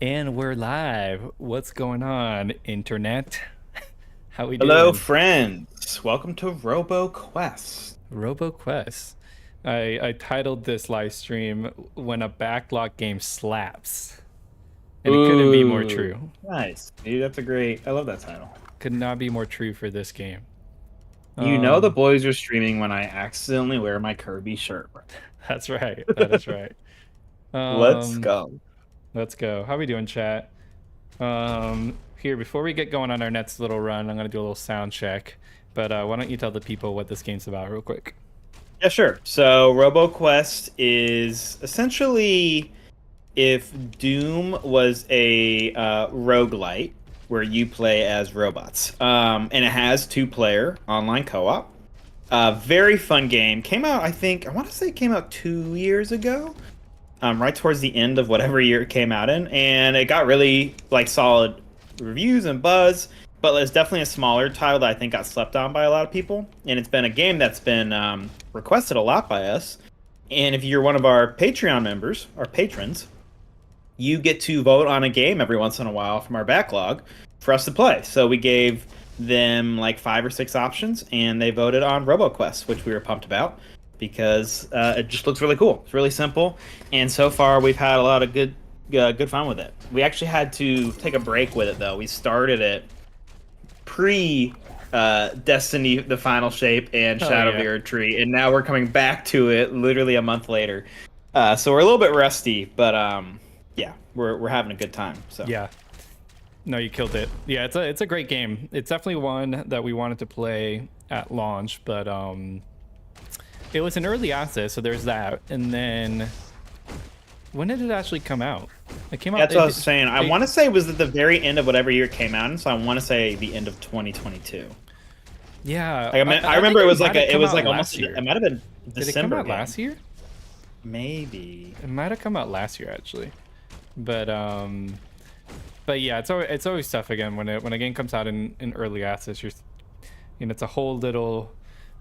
And we're live. What's going on, internet? How we Hello, doing? friends. Welcome to RoboQuest. RoboQuest. I titled this live stream "When a Backlog Game Slaps," and it couldn't be more Ooh, true. nice. Dude, that's a great. I love that title. Could not be more true for this game. You know the boys are streaming when I accidentally wear my Kirby shirt. That's right. That is right. Let's Um, go. let's go. How we doing, chat? Here, before we get going on our next little run, I'm gonna do a little sound check. But why don't you tell the people what this game's about real quick? Yeah, sure. So RoboQuest is essentially if Doom was a roguelite where you play as robots. And it has two-player online co-op. Very fun game. Came out, I want to say it came out 2 years ago. Right towards the end of whatever year it came out in, and it got really like solid reviews and buzz. But it's definitely a smaller title that I think got slept on by a lot of people, and it's been a game that's been requested a lot by us. And if you're one of our Patreon members, our patrons, you get to vote on a game every once in a while from our backlog for us to play. So we gave them like 5 or 6 options, and they voted on RoboQuest, which we were pumped about because it just looks really cool. It's really simple, and so far we've had a lot of good fun with it. We actually had to take a break with it though. We started it pre Destiny, the Final Shape, and Shadow of the Erdtree, and now we're coming back to it literally a month later. So we're a little bit rusty, but yeah, we're having a good time. So yeah. No, you killed it. Yeah, it's a great game. It's definitely one that we wanted to play at launch, but it was an early access, so there's that. And then when did it actually come out? It came out. That's what I was saying. I want to say it was at the very end of whatever year it came out in, so I want to say the end of 2022. Yeah, like, I remember it was like almost year. It might have been December. Did it come out last year? Maybe it might have come out last year actually, but yeah, it's always tough again when a game comes out in early access. It's a whole little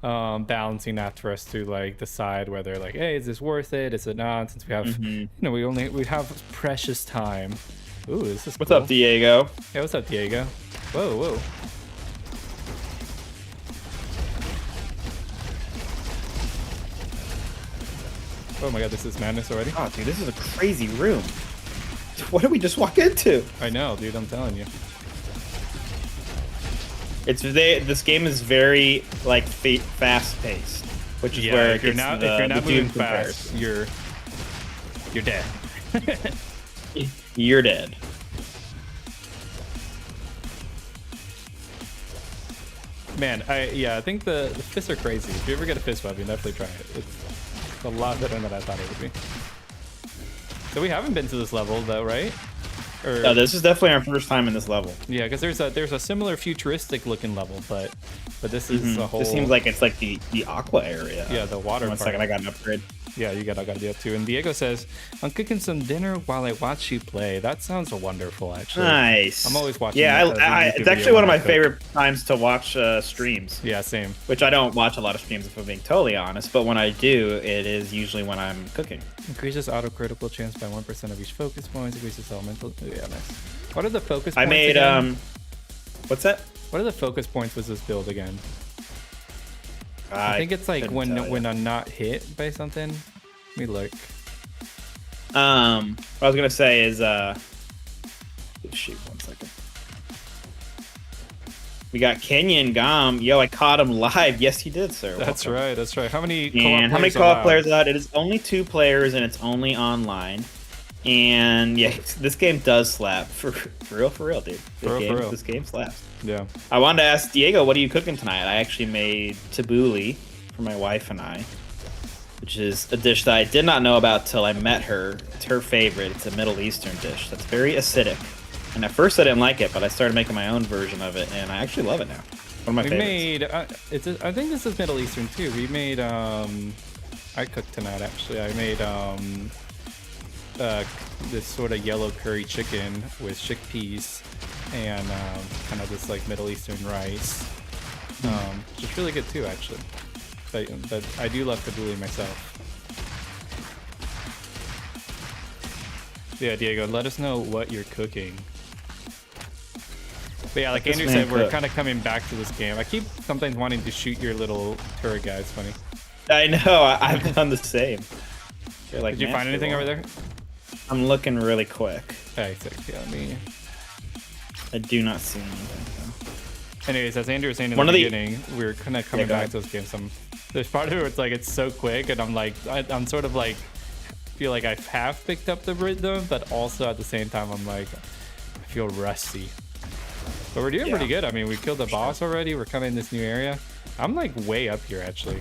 balancing act for us to like decide whether like, hey, is this worth it? Is it not? Since we have we have precious time. Ooh, this is what's cool. up, Diego? Yeah, what's up, Diego? Whoa. Oh my god, this is madness already. Oh, dude, this is a crazy room. What did we just walk into? I know, dude. I'm telling you. This game is very like fast paced, which is where if you're not moving fast, you're dead. You're dead. Man, I think the fists are crazy. If you ever get a fist weapon, definitely try it. It's a lot better than I thought it would be. So we haven't been to this level though, right? No, this is definitely our first time in this level. Yeah, because there's a similar futuristic looking level, but this is a whole. This seems like it's like the aqua area. Yeah, the water. One second, I got an upgrade. Yeah, I got to do it too. And Diego says, "I'm cooking some dinner while I watch you play." That sounds wonderful, actually. Nice. I'm always watching. Yeah, it's actually one of my favorite times to watch streams. Yeah, same. Which I don't watch a lot of streams, if I'm being totally honest. But when I do, it is usually when I'm cooking. Increases auto critical chance by 1% of each focus points. Increases elemental. Yeah, nice. What are the focus points? I made again? What's that? What are the focus points with this build again? I think it's like when I'm not hit by something. Let me look. What I was gonna say is shoot, 1 second. We got Kenyon Gom. Yo, I caught him live. Yes, he did, sir. That's right. That's right. How many co-op players out? It is only 2 players, and it's only online. And yeah, this game does slap for real, dude. This game slaps. Yeah. I wanted to ask Diego, what are you cooking tonight? I actually made tabbouleh for my wife and I, which is a dish that I did not know about till I met her. It's her favorite. It's a Middle Eastern dish that's very acidic. And at first I didn't like it, but I started making my own version of it, and I actually love it now. One of my favorites. I think this is Middle Eastern too. We made I cooked tonight actually. I made this sort of yellow curry chicken with chickpeas and kind of this like Middle Eastern rice, which is really good too actually. But I do love tabbouleh myself. Yeah, Diego, let us know what you're cooking. But yeah, like This Andrew man said, we're cook. kind of coming back to this game. I keep sometimes wanting to shoot your little turret guy. It's funny. I know. I've done the same. They're like, Did you find anything over there? I'm looking really quick. Okay, sick. Yeah, me. I do not see anything. Anyways, as Andrew was saying in One the of the- beginning, we're kind of coming go back ahead. to this game. There's part of it where it's like it's so quick, and I'm like, I'm sort of like, feel like I have picked up the rhythm, but also at the same time, I'm like, I feel rusty. But we're doing pretty good. I mean, we killed the boss already. We're kind of in this new area. I'm like way up here actually.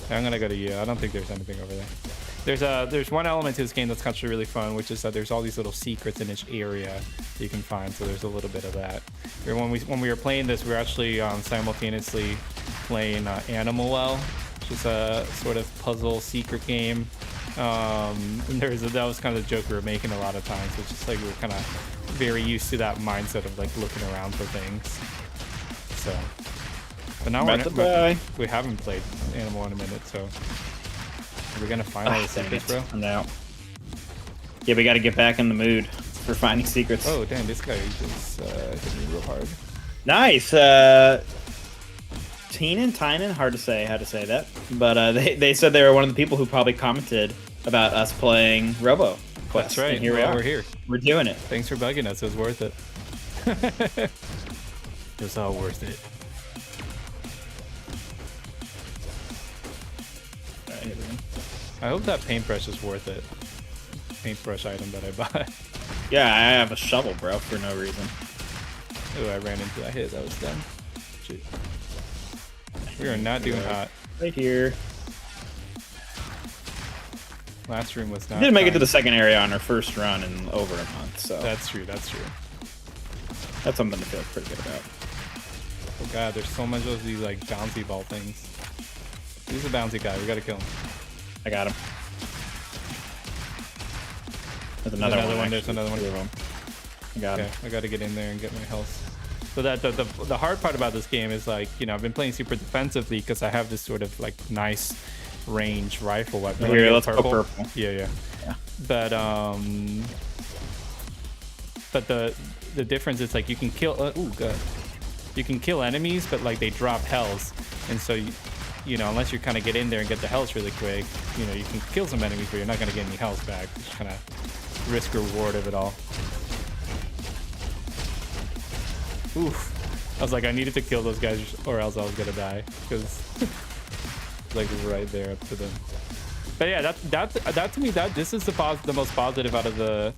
I'm gonna go to you. I don't think there's anything over there. There's one element to this game that's actually really fun, which is that there's all these little secrets in each area that you can find. So there's a little bit of that. When we were playing this, we were actually simultaneously playing Animal Well, which is a sort of puzzle secret game. And that was kind of the joke we were making a lot of times, which is like we were kind of very used to that mindset of like looking around for things. So, but now we haven't played Animal in a minute, so we're gonna find all the secrets, bro. I'm out. Yeah, we got to get back in the mood for finding secrets. Oh damn, this guy just hit me real hard. Nice. Tynan, hard to say how to say that, but they said they were one of the people who probably commented about us playing RoboQuest. That's right. And here we're here. We're doing it. Thanks for bugging us. It was worth it. It was all worth it. I hope that paintbrush is worth it. Paintbrush item that I bought. Yeah, I have a shovel, bro, for no reason. Oh, I ran into that hit. That was dumb. Shit. We are not doing hot. Right here. Last room was not. We didn't make it to kind. the second area on our first run in over a month, so That's true. That's true. that's something to feel pretty good about. Oh god, there's so much of these like bouncy ball things. He's a bouncy guy. We gotta kill him. I got him. There's another one. There's another one. Two of them. I got him. Okay, I gotta get in there and get my health. So that the hard part about this game is like, you know, I've been playing super defensively because I have this sort of like nice range rifle weapon. Here, let's go purple. Yeah. Yeah. But the difference is like you can kill. Ooh, good. You can kill enemies, but like they drop health, and so you know, unless you kind of get in there and get the health really quick, you know, you can kill some enemies, but you're not gonna get any health back. It's kind of risk reward of it all. Oof. I was like, I needed to kill those guys or else I was gonna die, because like right there up to them. But yeah, that to me, this is the most positive out of the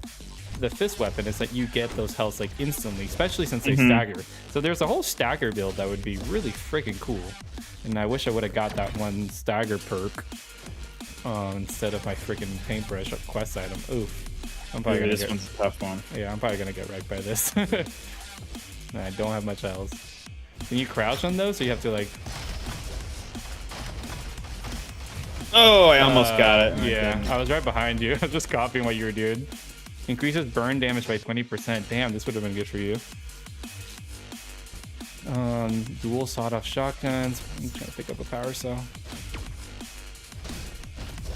fist weapon, is that you get those healths like instantly, especially since they stagger. So there's a whole stagger build that would be really freaking cool, and I wish I would have got that one stagger perk instead of my freaking paintbrush quest item. Oof. I'm probably This one's a tough one. Yeah, I'm probably gonna get wrecked by this. I don't have much else. Can you crouch on those, so you have to like? Oh, I almost got it. Yeah, I was right behind you. I was just copying what you were doing. Increases burn damage by 20%. Damn, this would have been good for you. Dual sawed-off shotguns. I'm trying to pick up a power cell.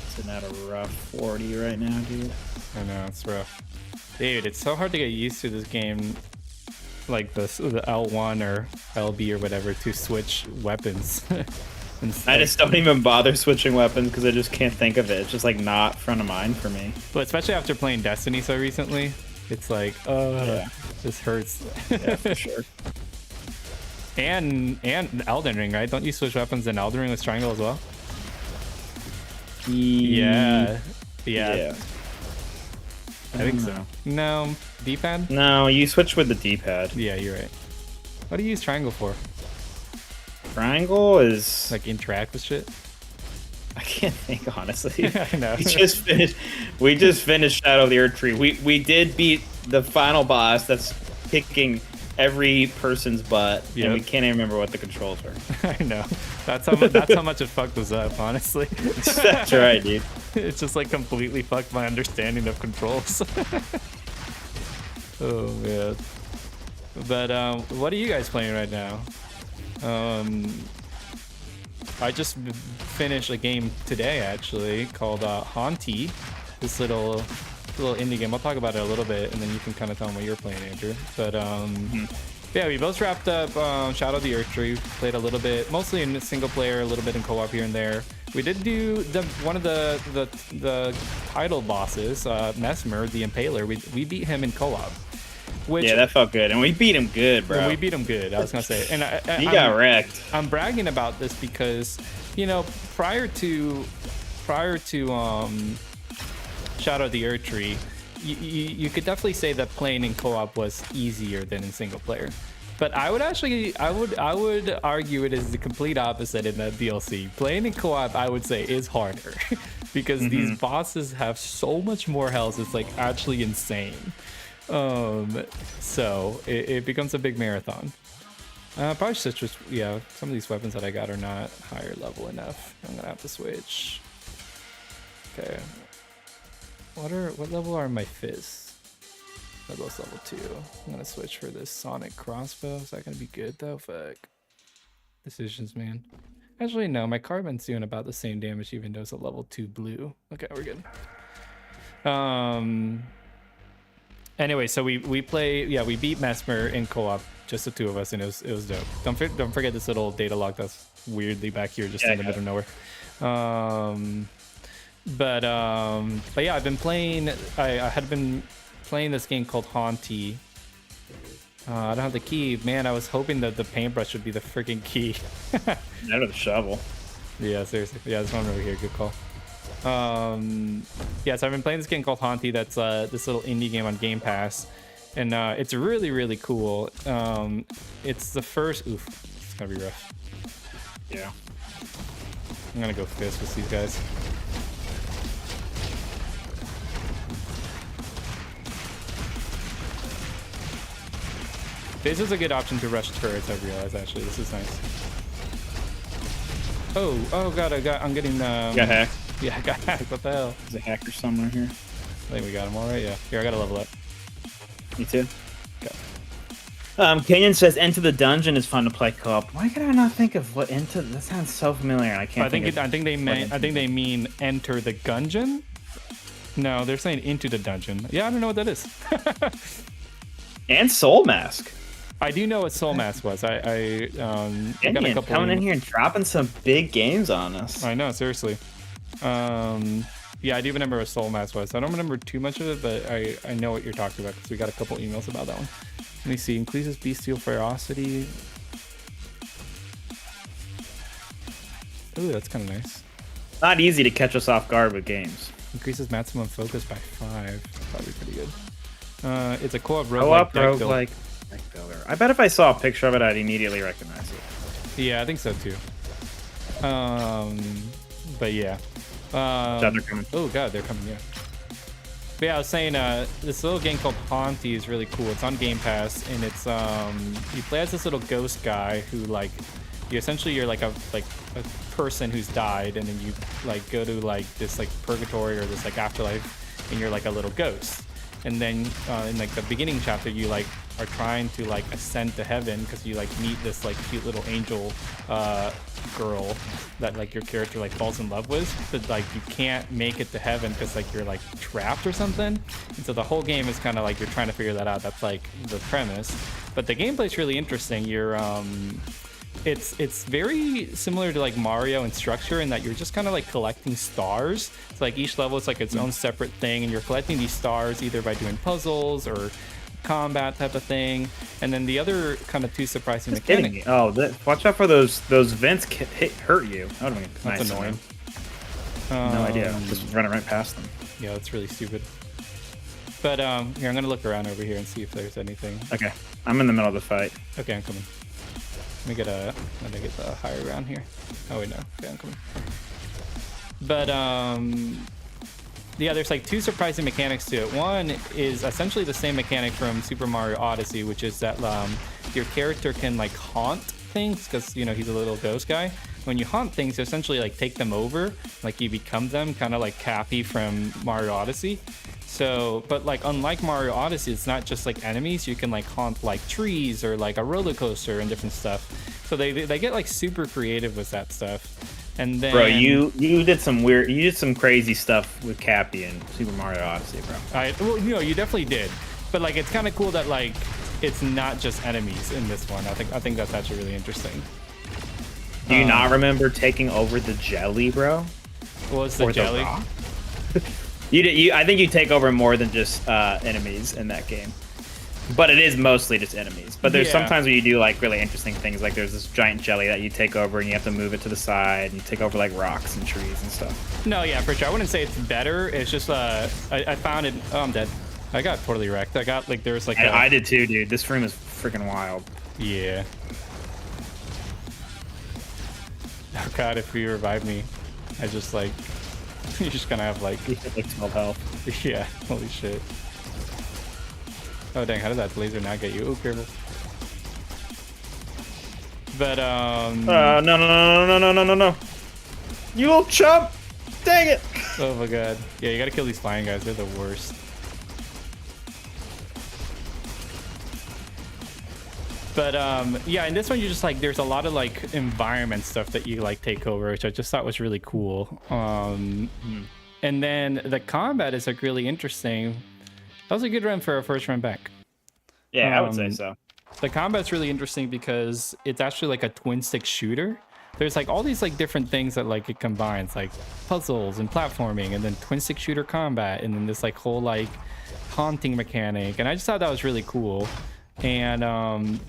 Sitting at a rough 40 right now, dude. I know, it's rough. Dude, it's so hard to get used to this game, like the L1 or LB or whatever, to switch weapons. I just don't even bother switching weapons because I just can't think of it. It's just like not front of mind for me. But especially after playing Destiny so recently, it's like, Yeah. this hurts. Yeah, for sure. And Elden Ring, right? Don't you switch weapons in Elden Ring with triangle as well? Yeah. I think so. No, D-pad? No, you switch with the D-pad. Yeah, you're right. What do you use triangle for? Triangle is Like interact with shit? I can't think honestly. I know. We just finished Shadow of the Erdtree. We did beat the final boss that's kicking every person's butt, and we can't even remember what the controls were. I know. That's how much it fucked us up, honestly. That's right, dude. It's just like completely fucked my understanding of controls. Oh man. But what are you guys playing right now? I just finished a game today actually called Hauntii. This little little indie game. I'll talk about it a little bit, and then you can kind of tell me what you're playing, Andrew. But yeah, we both wrapped up Shadow of the Erdtree. Played a little bit, mostly in single player, a little bit in co-op here and there. We did do one of the title bosses, Mesmer, the Impaler. We beat him in co-op. Which, yeah, that felt good, and we beat him good, bro. We beat him good. I was gonna say, and he got wrecked. I'm bragging about this because, you know, prior to Shadow of the Erdtree, you could definitely say that playing in co-op was easier than in single player. But I would argue it is the complete opposite in that DLC. Playing in co-op, I would say, is harder because these bosses have so much more health. It's like actually insane. So it becomes a big marathon. Probably should just, yeah, some of these weapons that I got are not higher level enough. I'm gonna have to switch. Okay. What level are my fists? They're both level 2. I'm gonna switch for this sonic crossbow. Is that gonna be good though? Fuck. Decisions, man. Actually, no, my carbon's doing about the same damage even though it's a level 2 blue. Okay, we're good. Anyway, so we beat Mesmer in co-op, just the two of us, and it was dope. Don't forget this little data log that's weirdly back here, just in the middle of nowhere. But yeah, I've been playing. I had been playing this game called Hauntii. I don't have the key, man. I was hoping that the paintbrush would be the freaking key. Out of the shovel. Yeah, seriously. Yeah, this one over here. Good call. Yeah, so I've been playing this game called Hauntii. That's this little indie game on Game Pass, and it's really, really cool. It's the first. Oof, it's gonna be rough. Yeah. I'm gonna go fist with these guys. This is a good option to rush turrets. I've realized actually. This is nice. Oh god, I'm getting got hacked. Yeah, I got hacked. What the hell? There's a hacker somewhere here. I think we got him all right. Yeah. Here, I gotta level up. Me too. Okay. Kenyon says Enter the Dungeon is fun to play co-op. Why can I not think of what Enter? That sounds so familiar. I can't. I think they mean Enter the Gungeon. No, they're saying Into the Dungeon. Yeah, I don't know what that is. And Soul Mask. I do know what Soul Mask was. I got a couple coming in here and dropping some big games on us. I know, seriously. Yeah, I do remember what Soul Mask was. I don't remember too much of it, but I know what you're talking about because we got a couple emails about that one. Let me see. Increases bestial ferocity. Ooh, that's kind of nice. Not easy to catch us off guard with games. Increases maximum focus by 5. Probably pretty good. It's a co-op roguelike deck builder. I bet if I saw a picture of it, I'd immediately recognize it. Yeah, I think so too. But yeah. They're coming. Oh god, they're coming. Yeah. But yeah, I was saying this little game called Hauntii is really cool. It's on Game Pass, and it's you play as this little ghost guy who like you're like a person who's died, and then you like go to like this like purgatory or this like afterlife, and you're like a little ghost. And then in like the beginning chapter, you like are trying to like ascend to heaven because you like meet this like cute little angel girl that like your character like falls in love with, but like you can't make it to heaven because like you're like trapped or something. And so the whole game is kind of like you're trying to figure that out. That's like the premise. But the gameplay is really interesting. You're it's very similar to like Mario in structure in that you're just kind of like collecting stars. It's like each level is like its own separate thing, and you're collecting these stars either by doing puzzles or combat type of thing. And then the other kind of two surprising mechanics. Oh, watch out for those vents hurt you. That would be that's nice. Annoying. No idea. Just running right past them. Yeah, that's really stupid. But here, I'm gonna look around over here and see if there's anything. Okay, I'm in the middle of the fight. Okay, I'm coming. Let me get the higher ground here. Oh wait, no. Okay, I'm coming. But yeah, there's like two surprising mechanics to it. One is essentially the same mechanic from Super Mario Odyssey, which is that your character can like haunt things because you know he's a little ghost guy. When you haunt things, you essentially like take them over, like you become them, kind of like Cappy from Mario Odyssey. So, but like unlike Mario Odyssey, it's not just like enemies. You can like haunt like trees or like a roller coaster and different stuff. So they get like super creative with that stuff. And then Bro, you did some crazy stuff with Cappy in Super Mario Odyssey, bro. well, you definitely did, but like it's kind of cool that like it's not just enemies in this one. I think that's actually really interesting. Do you not remember taking over the jelly, bro? What was the jelly? I think you take over more than just enemies in that game. But it is mostly just enemies. But there's sometimes where you do like really interesting things. Like there's this giant jelly that you take over and you have to move it to the side and you take over like rocks and trees and stuff. No, yeah, for sure. I wouldn't say it's better. It's just I found it. Oh, I'm dead. I got totally wrecked. I got like there's like I did too, dude. This room is freaking wild. Yeah. Oh god, if you revive me, I just like you're just gonna have like 12 health. Yeah, holy shit. Oh dang, how did that laser not get you? Oh, careful. But no. You little chump! Dang it! Oh my god. Yeah, you gotta kill these flying guys, they're the worst. But yeah, in this one you just like there's a lot of like environment stuff that you like take over, which I just thought was really cool. And then the combat is like really interesting. That was a good run for a first run back. Yeah, I would say so. The combat's really interesting because it's actually like a twin stick shooter. There's like all these like different things that like it combines, like puzzles and platforming, and then twin stick shooter combat, and then this like whole like haunting mechanic. And I just thought that was really cool. And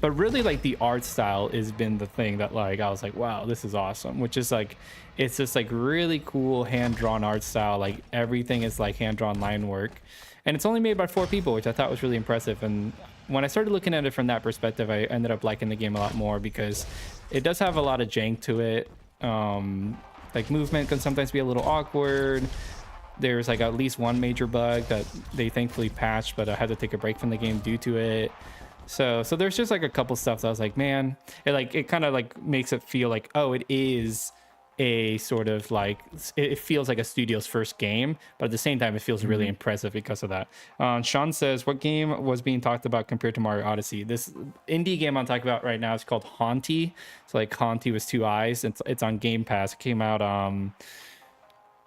but really like the art style has been the thing that like I was like, wow, this is awesome, which is like it's just like really cool hand-drawn art style. Like everything is like hand-drawn line work, and it's only made by 4 people, which I thought was really impressive. And when I started looking at it from that perspective, I ended up liking the game a lot more because it does have a lot of jank to it. Like movement can sometimes be a little awkward. There's like at least one major bug that they thankfully patched, but I had to take a break from the game due to it. So there's just like a couple stuff that I was like, man, it kind of like makes it feel like, oh, it is a sort of like it feels like a studio's first game, but at the same time it feels really impressive because of that. Sean says, what game was being talked about compared to Mario Odyssey? This indie game I'm talking about right now is called Hauntii. So like Hauntii with 2 eyes. It's on Game Pass. It came out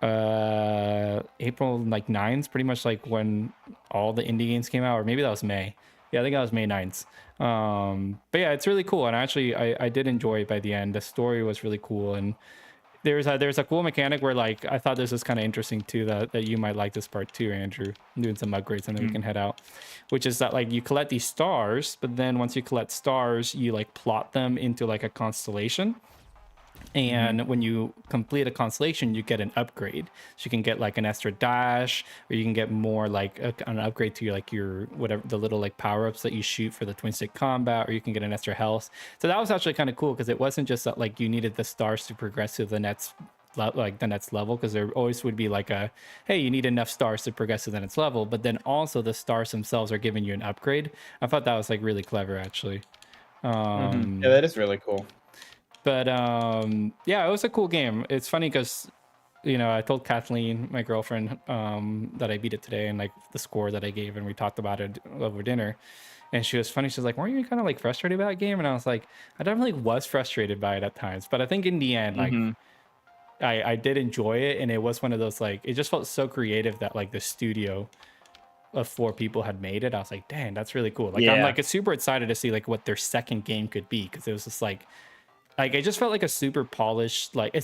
April like 9th, pretty much like when all the indie games came out, or maybe that was May. Yeah, I think that was May 9th. But yeah, it's really cool, and actually I did enjoy it by the end. The story was really cool, and there's a cool mechanic where like I thought this was kind of interesting too, that you might like this part too, Andrew. I'm doing some upgrades and then we can head out, which is that like you collect these stars, but then once you collect stars you like plot them into like a constellation, and when you complete a constellation you get an upgrade. So you can get like an extra dash, or you can get more like an upgrade to like your whatever, the little like power-ups that you shoot for the twin stick combat, or you can get an extra health. So that was actually kind of cool because it wasn't just that like you needed the stars to progress to the next level, because there always would be like a, hey, you need enough stars to progress to the next level, but then also the stars themselves are giving you an upgrade. I thought that was like really clever actually. Yeah, that is really cool. But yeah, it was a cool game. It's funny because, you know, I told Kathleen, my girlfriend, that I beat it today, and like the score that I gave, and we talked about it over dinner. And she was funny. She was like, weren't you kind of like frustrated by that game? And I was like, I definitely was frustrated by it at times. But I think in the end, like, I did enjoy it. And it was one of those, like, it just felt so creative that like the studio of 4 people had made it. I was like, dang, that's really cool. Like, I'm like super excited to see like what their second game could be, because it was just like it just felt like a super polished, like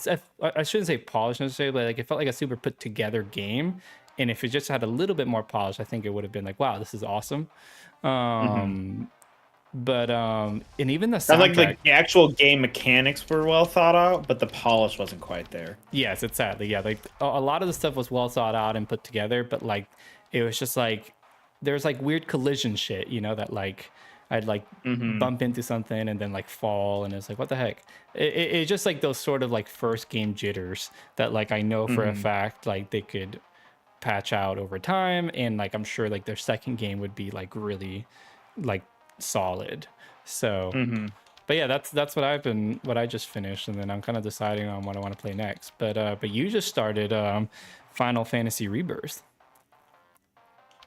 I shouldn't say polished necessarily, but like it felt like a super put together game. And if it just had a little bit more polish, I think it would have been like, wow, this is awesome. But and even the soundtrack, like the actual game mechanics were well thought out, but the polish wasn't quite there. Yes, it's sadly, yeah, like a lot of the stuff was well thought out and put together, but like it was just like there's like weird collision shit, you know, that like I'd like bump into something and then like fall, and it's like, what the heck? It's just like those sort of like first game jitters that like I know for a fact like they could patch out over time, and like I'm sure like their second game would be like really like solid. So but yeah, that's what I just finished, and then I'm kind of deciding on what I want to play next. But you just started Final Fantasy Rebirth.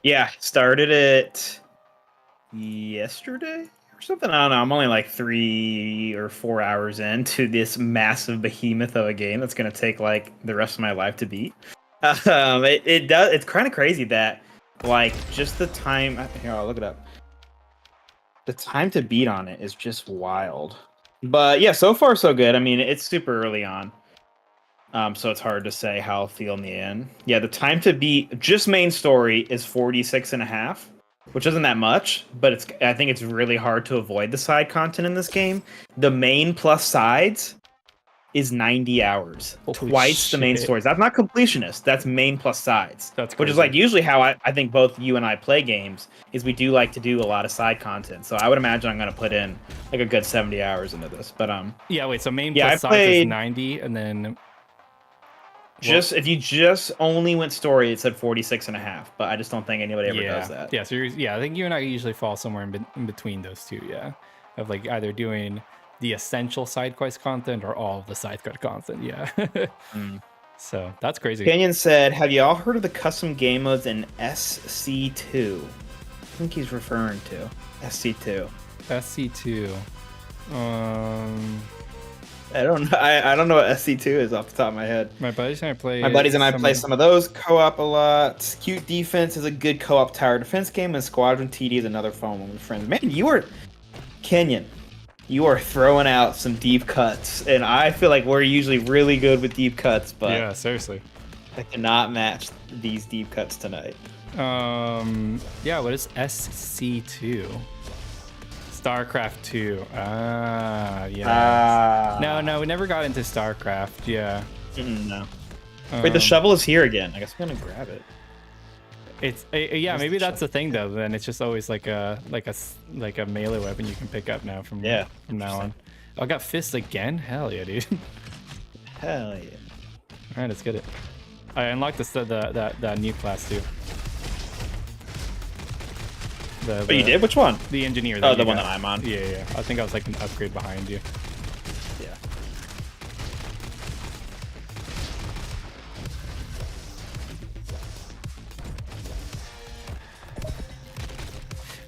Yeah, started it yesterday, something, I don't know. I'm only like 3 or 4 hours into this massive behemoth of a game that's gonna take like the rest of my life to beat. It does. It's kind of crazy that like just the time. Here, I'll look it up. The time to beat on it is just wild. But yeah, so far so good. I mean, it's super early on. So it's hard to say how I'll feel in the end. Yeah, the time to beat just main story is 46 and a half, which isn't that much, but I think it's really hard to avoid the side content in this game. The main plus sides is 90 hours. Holy Twice the main shit. stories. That's not completionist. That's main plus sides. That's which is crazy. like usually how I think both you and I play games is we do like to do a lot of side content. So I would imagine I'm going to put in like a good 70 hours into this. But Yeah, wait, so main yeah, plus I sides is played 90, and then just if you just only went story, it said 46 and a half. But I just don't think anybody ever does that. Yeah, so I think you and I usually fall somewhere in between those two, yeah. Of like either doing the essential side quest content or all of the side quest content, yeah. So that's crazy. Canyon said, have you all heard of the custom game modes in SC2? I think he's referring to SC2. SC2. I don't know. I don't know what SC2 is off the top of my head. My buddies and I play. Play some of those co-op a lot. Cute Defense is a good co-op tower defense game, and Squadron TD is another fun one with friends. Man, Kenyon. You are throwing out some deep cuts, and I feel like we're usually really good with deep cuts, but yeah, seriously, I cannot match these deep cuts tonight. Yeah, what is SC2? StarCraft 2. Yeah. No, we never got into StarCraft. Yeah. No. Wait, the shovel is here again. I guess I'm gonna grab it. It's yeah, maybe that's the thing though. Then it's just always like a melee weapon you can pick up now from now on. Oh, I got fists again. Hell yeah, dude. Hell yeah. All right, let's get it. I unlocked that new class too. Oh, you did? Which one? The engineer. Oh, the one that I'm on. Yeah. I think I was like an upgrade behind you. Yeah.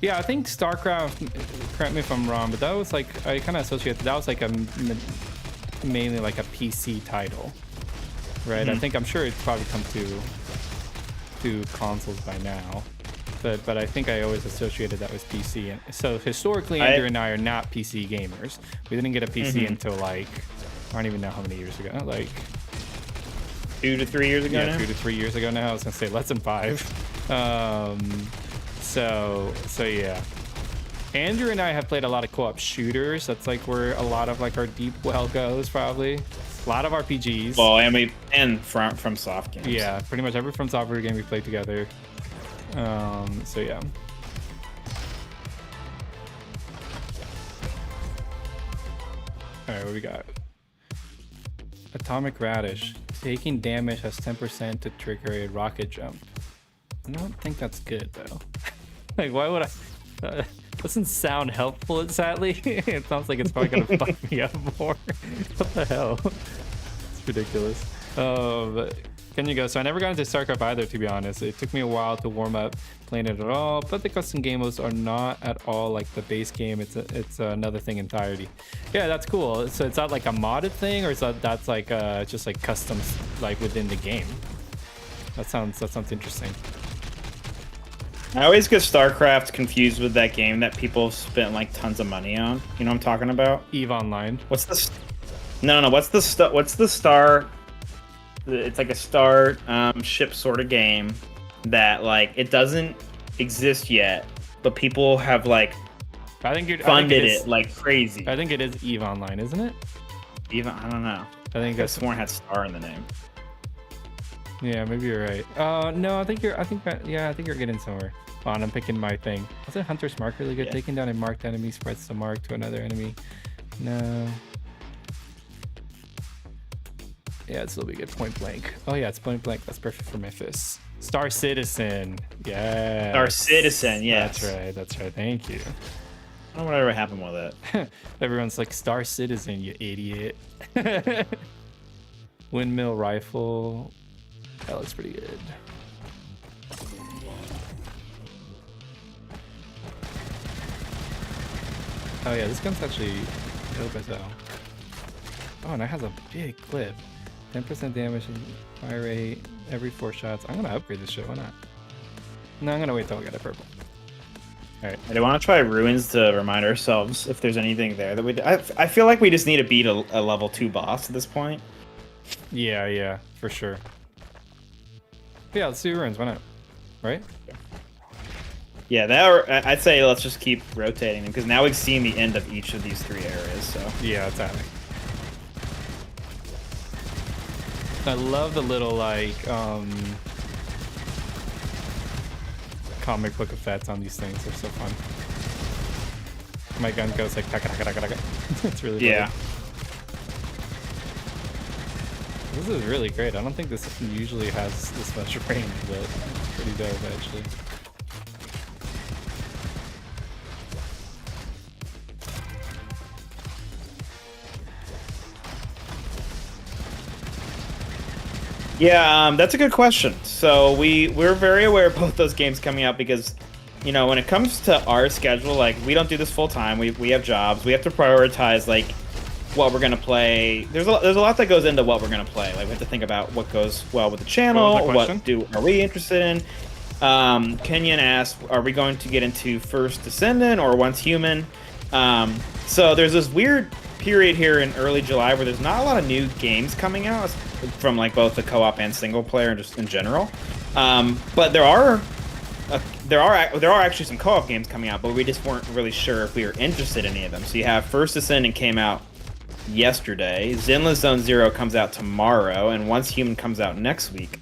Yeah, I think StarCraft, correct me if I'm wrong, but that was like, I kind of associate that was like mainly like a PC title, right? I'm sure it's probably come to consoles by now, but I think I always associated that with PC. And so historically, Andrew and I are not PC gamers. We didn't get a PC until like, I don't even know how many years ago, like 2 to 3 years ago. Yeah, now? 2 to 3 years ago now. I was gonna say less than 5. So yeah, Andrew and I have played a lot of co-op shooters. That's like where a lot of like our deep well goes, probably. A lot of RPGs. Well, and from soft games. Yeah, pretty much every From Software game we played together. So yeah. All right, what we got? Atomic Radish. Taking damage has 10% to trigger a rocket jump. I don't think that's good though. Like, why would I? Doesn't sound helpful, sadly. It sounds like it's probably gonna fuck me up more. What the hell? It's ridiculous. But can you go? So I never got into StarCraft either, to be honest. It took me a while to warm up playing it at all. But the custom game modes are not at all like the base game. It's another thing entirety. Yeah, that's cool. So it's not like a modded thing, or is that's like just like customs like within the game? That sounds interesting. I always get StarCraft confused with that game that people spent like tons of money on. You know what I'm talking about? EVE Online. What's the? No. What's the star? It's like a star ship sort of game that like it doesn't exist yet, but people have like funded it like crazy. I think it is EVE Online, isn't it? EVE, I don't know. I think that's sworn had star in the name. Yeah, maybe you're right. No, I think you're getting somewhere. On, I'm picking my thing. Wasn't Hunter's Mark really good? Yeah. Taking down a marked enemy spreads the mark to another enemy. No. Yeah, it's a little bit good. Point blank. Oh yeah, it's point blank. That's perfect for my fists. Star Citizen. Yeah. Star Citizen. Yes. That's right. Thank you. I don't know whatever happened with it. Everyone's like, Star Citizen, you idiot. Windmill rifle. That looks pretty good. Oh yeah, this gun's actually dope as hell. Oh, and it has a big clip. 10% damage and fire rate every 4 shots. I'm gonna upgrade this shit, why not? No, I'm gonna wait till I get a purple. Alright. I want to try ruins to remind ourselves if there's anything there that we. I feel like we just need to beat a level 2 boss at this point. Yeah, for sure. But yeah, let's do ruins, why not? Right? Yeah, I'd say let's just keep rotating them because now we've seen the end of each of these 3 areas. So yeah, it's happening. I love the little like comic book effects on these things. They're so fun. My gun goes like taka taka taka taka. It's really yeah. Funny. This is really great. I don't think this usually has this much range, but it's pretty dope actually. Yeah, that's a good question. So we're very aware of both those games coming out because, you know, when it comes to our schedule, like we don't do this full time. We have jobs. We have to prioritize like what we're gonna play. There's a lot that goes into what we're gonna play. Like we have to think about what goes well with the channel. What are we interested in? Kenyon asked, are we going to get into First Descendant or Once Human? So there's this weird period here in early July where there's not a lot of new games coming out from like both the co-op and single player and just in general. But there are actually some co-op games coming out, but we just weren't really sure if we were interested in any of them. So you have First Descendant came out yesterday, Zenless Zone Zero comes out tomorrow, and Once Human comes out next week.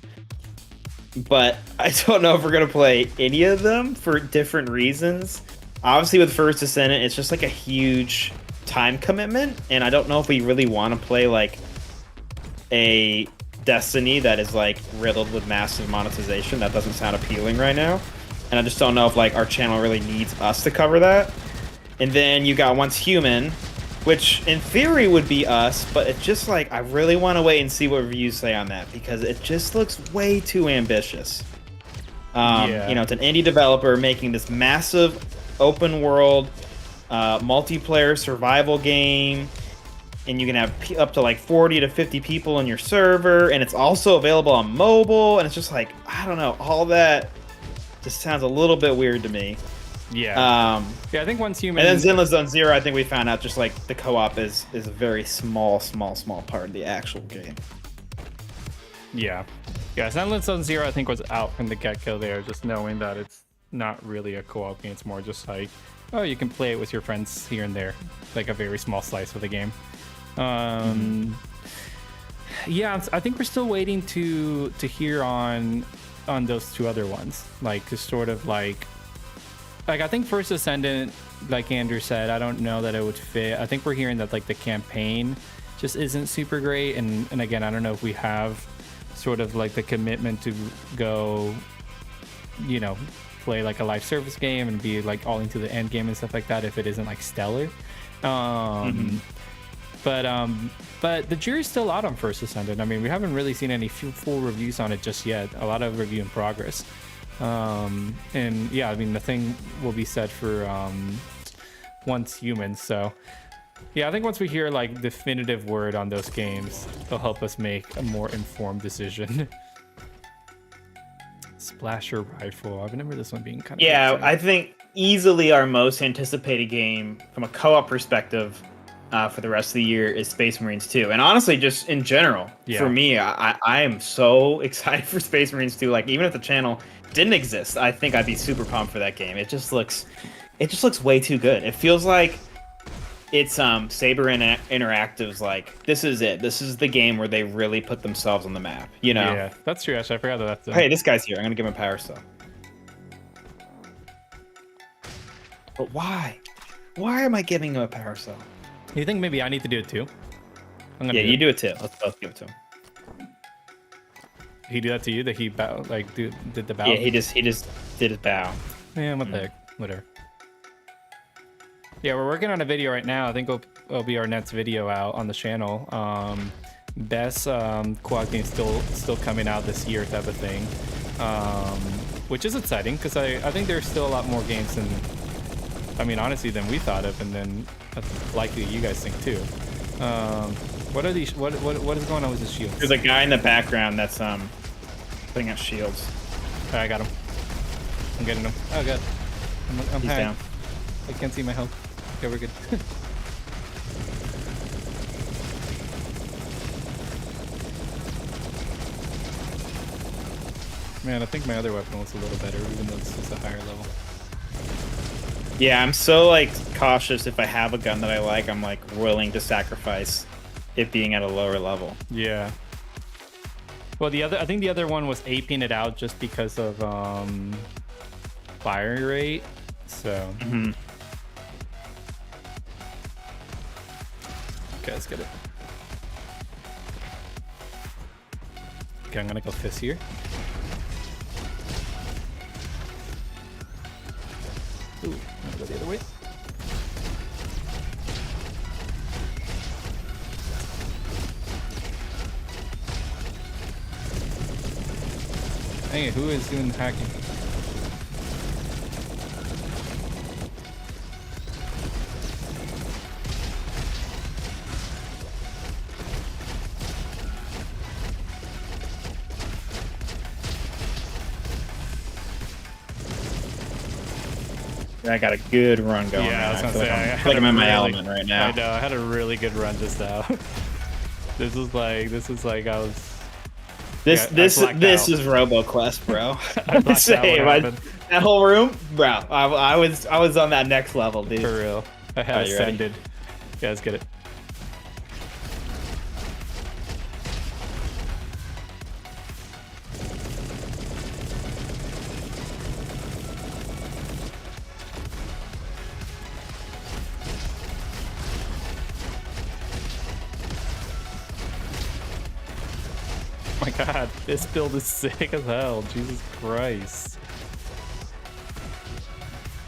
But I don't know if we're gonna play any of them for different reasons. Obviously with First Descendant, it's just like a huge time commitment, and I don't know if we really want to play like a Destiny that is like riddled with massive monetization. That doesn't sound appealing right now, and I just don't know if like our channel really needs us to cover that. And then you got Once Human, which in theory would be us, but it's just like I really want to wait and see what reviews say on that because it just looks way too ambitious. Yeah. You know, it's an indie developer making this massive open world multiplayer survival game, and you can have up to like 40 to 50 people in your server, and it's also available on mobile, and it's just like, I don't know, all that just sounds a little bit weird to me. Yeah. Yeah, I think Once Human. And then Zenless Zone Zero, I think we found out just like the co-op is a very small part of the actual game. Yeah. Yeah, Zenless Zone Zero I think was out from the get-go there, just knowing that it's not really a co-op game. It's more just like, oh, you can play it with your friends here and there, like a very small slice of the game. Yeah, I think we're still waiting to hear on those 2 other ones, like to sort of like I think First Ascendant, like Andrew said, I don't know that it would fit. I think we're hearing that like the campaign just isn't super great, and again, I don't know if we have sort of like the commitment to go, you know, play like a live service game and be like all into the end game and stuff like that if it isn't like stellar. But the jury's still out on First Ascendant. I mean, we haven't really seen any full reviews on it just yet. A lot of review in progress. And yeah, I mean, the thing will be said for Once Human. So yeah, I think once we hear like definitive word on those games, they'll help us make a more informed decision. Splasher Rifle. I remember this one being kind of I think easily our most anticipated game from a co-op perspective for the rest of the year is Space Marines 2. And honestly, just in general, for me, I am so excited for Space Marines 2. Like, even if the channel didn't exist, I think I'd be super pumped for that game. It just looks way too good. It feels like it's Saber Interactive's like, this is it. This is the game where they really put themselves on the map, you know? Yeah, that's true. Actually, I forgot that. Hey, this guy's here. I'm gonna give him a power cell. But why? Why am I giving him a power cell? You think maybe I need to do it too? Yeah, you do it too. Let's both give it to him. He do that to you? That he bow, like did the bow? Yeah, he just did his bow. Yeah, what the heck? Whatever. Yeah, we're working on a video right now. I think it'll be our next video out on the channel. Best quad game still coming out this year type of thing, which is exciting because I think there's still a lot more games I mean, honestly, than we thought of, and then that's likely you guys think too. What are these? What is going on with the shields? There's a guy in the background that's putting up shields. Right, I got him. I'm getting him. Oh god, I'm He's high. down. I can't see my health. Okay, we're good. Man, I think my other weapon was a little better, even though this is a higher level. Yeah, I'm so like cautious. If I have a gun that I like, I'm like willing to sacrifice it being at a lower level. Yeah. Well, I think the other one was aping it out just because of fire rate. So. Mm-hmm. Okay, let's get it. Okay, I'm gonna go fist here. Ooh, I'm gonna go the other way. Dang it, who is doing the hacking? I got a good run going. Yeah, I was gonna say, I feel like I'm in my element right now. I know, I had a really good run just now. This is like I was. This out. is RoboQuest, bro. I blacked out what happened. That whole room, bro. I was on that next level, dude. For real. I had Are you ready? ascended. Yeah, let's get it. Oh my god, this build is sick as hell. Jesus Christ.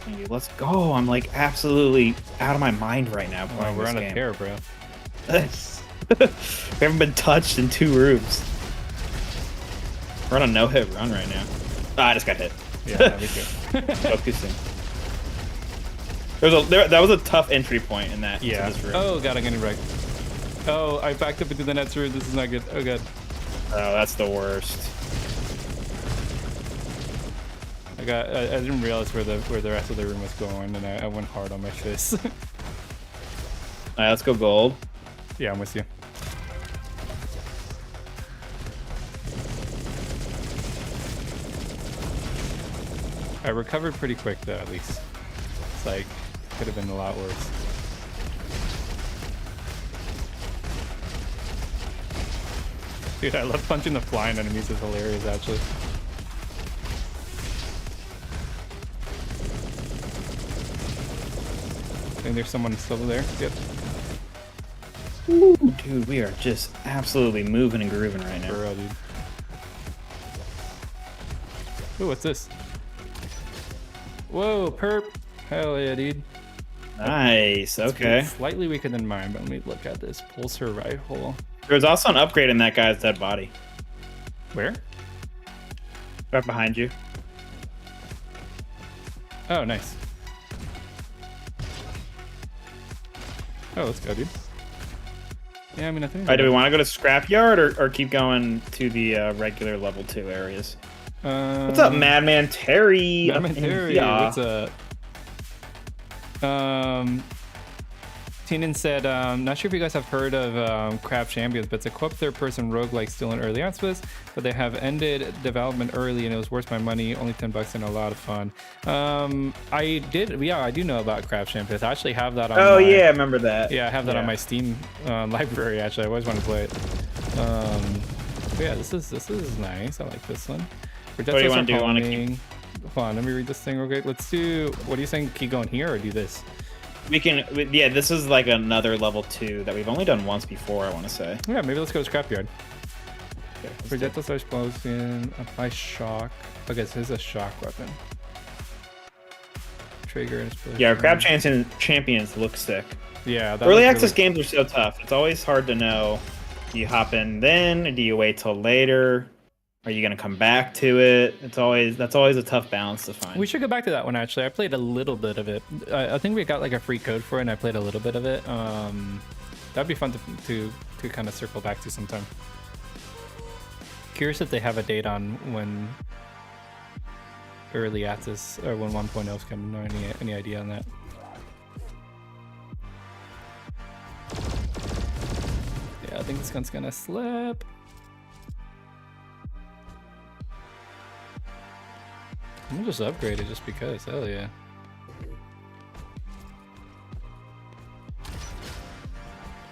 Hey, let's go. I'm like absolutely out of my mind right now. Oh, playing we're this on a game. tear, bro. We haven't been touched in 2 rooms. We're on a no-hit run right now. Ah, I just got hit. Yeah, me too. Focusing. That was a tough entry point in that. Yeah. To this room. Oh god, I'm getting wrecked. Oh, I backed up into the next room. This is not good. Oh god. Oh, that's the worst. I didn't realize where the rest of the room was going, and I went hard on my fist. All right, let's go gold. Yeah, I'm with you. I recovered pretty quick though, at least. It's like, could have been a lot worse. Dude, I love punching the flying enemies. It's hilarious, actually. I think there's someone still there. Yep. Ooh, dude, we are just absolutely moving and grooving right now. For real, dude. Ooh, what's this? Whoa, perp. Hell yeah, dude. Nice. Okay. It's slightly weaker than mine, but let me look at this. Pulsar rifle. There's also an upgrade in that guy's dead body. Where? Right behind you. Oh, nice. Oh, let's go, dude. Yeah, I mean, I think. All right, do we want to go to Scrapyard or keep going to the regular level 2 areas? What's up, Madman Terry? Madman Terry, Yeah. what's up? Teenan said, not sure if you guys have heard of Craft Champions, but it's a co-op third-person roguelike still in early access, but they have ended development early and it was worth my money, only $10 and a lot of fun. I do know about Craft Champions. I actually have that on Yeah, I remember that. Yeah, I have that on my Steam library, actually. I always want to play it. But yeah, this is nice. I like this one. What do you want to do? Want to keep... Hold on, let me read this thing real quick. Let's do, what are you saying, keep going here or do this? We can, yeah, this is like another level 2 that we've only done once before, I want to say. Yeah, maybe let's go to Scrapyard. Okay, Projectile explosion, apply shock. Okay, so this is a shock weapon. Trigger and explosion. Yeah, our Craft Champions look sick. Yeah, that early looks access games are so tough. It's always hard to know. Do you hop in then, or do you wait till later? Are you gonna come back to it? That's always a tough balance to find. We should go back to that one actually. I played a little bit of it. I think we got like a free code for it, and I played a little bit of it. That'd be fun to kind of circle back to sometime. Curious if they have a date on when early access or when 1.0 is coming. No, any idea on that? Yeah, I think this gun's gonna slap. I'm gonna just upgrade it just because. Hell yeah.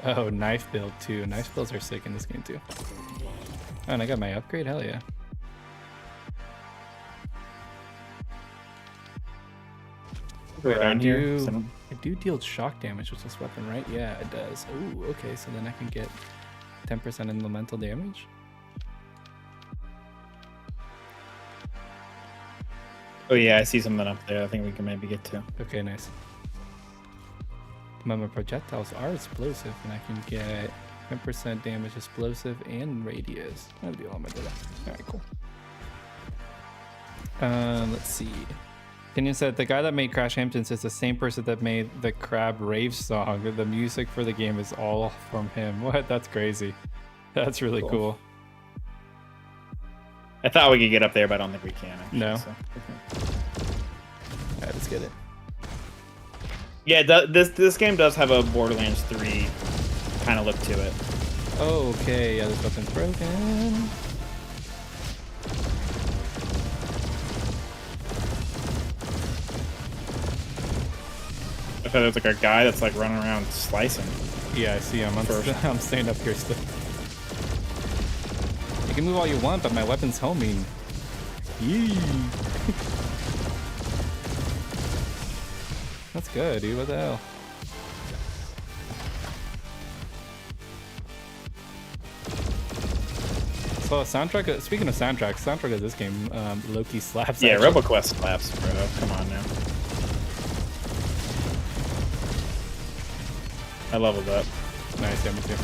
Oh, knife build too. Knife builds are sick in this game too. Oh, and I got my upgrade. Hell yeah. Around here. I do deal shock damage with this weapon, right? Yeah, it does. Ooh, okay, so then I can get 10% elemental damage. Oh yeah, I see something up there. I think we can maybe get to. Okay, nice. My projectiles are explosive, and I can get 10% damage, explosive, and radius. I'll do all my data. All right, cool. Let's see. Kenyon said the guy that made Crash Hamptons is the same person that made the Crab Rave song. The music for the game is all from him. What? That's crazy. That's really cool. I thought we could get up there, but I don't think we can. Actually, no. So. All right, let's get it. Yeah, this game does have a Borderlands 3 kind of look to it. Okay, yeah, this weapon's broken. I thought it was like a guy that's like running around slicing. Yeah, I see him. I'm staying up here still. You can move all you want, but my weapon's homing. Yee. That's good, dude. What the hell? So soundtrack. Speaking of soundtrack of this game, low-key slaps. Yeah, actually. RoboQuest slaps, bro. Come on now. I leveled up. Nice, yeah, me too.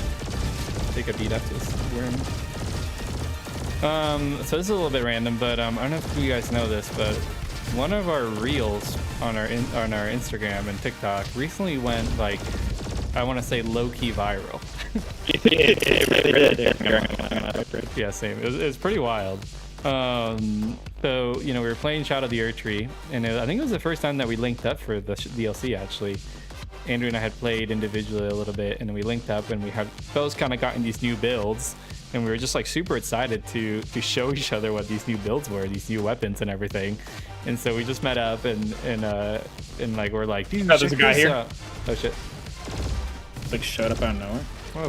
Take a beat after this worm. So this is a little bit random, but I don't know if you guys know this, but one of our reels on our Instagram and TikTok recently went like, I want to say low-key viral. Yeah, same. It was pretty wild. So you know, we were playing Shadow of the Erdtree, and I think it was the first time that we linked up for the DLC actually. Andrew and I had played individually a little bit, and then we linked up, and we had both kind of gotten these new builds, and we were just like super excited to show each other what these new builds were, these new weapons and everything. And so we just met up and like we're like, dude, there's a guy here. Out. Oh shit! It's like showed up out of nowhere. Whoa!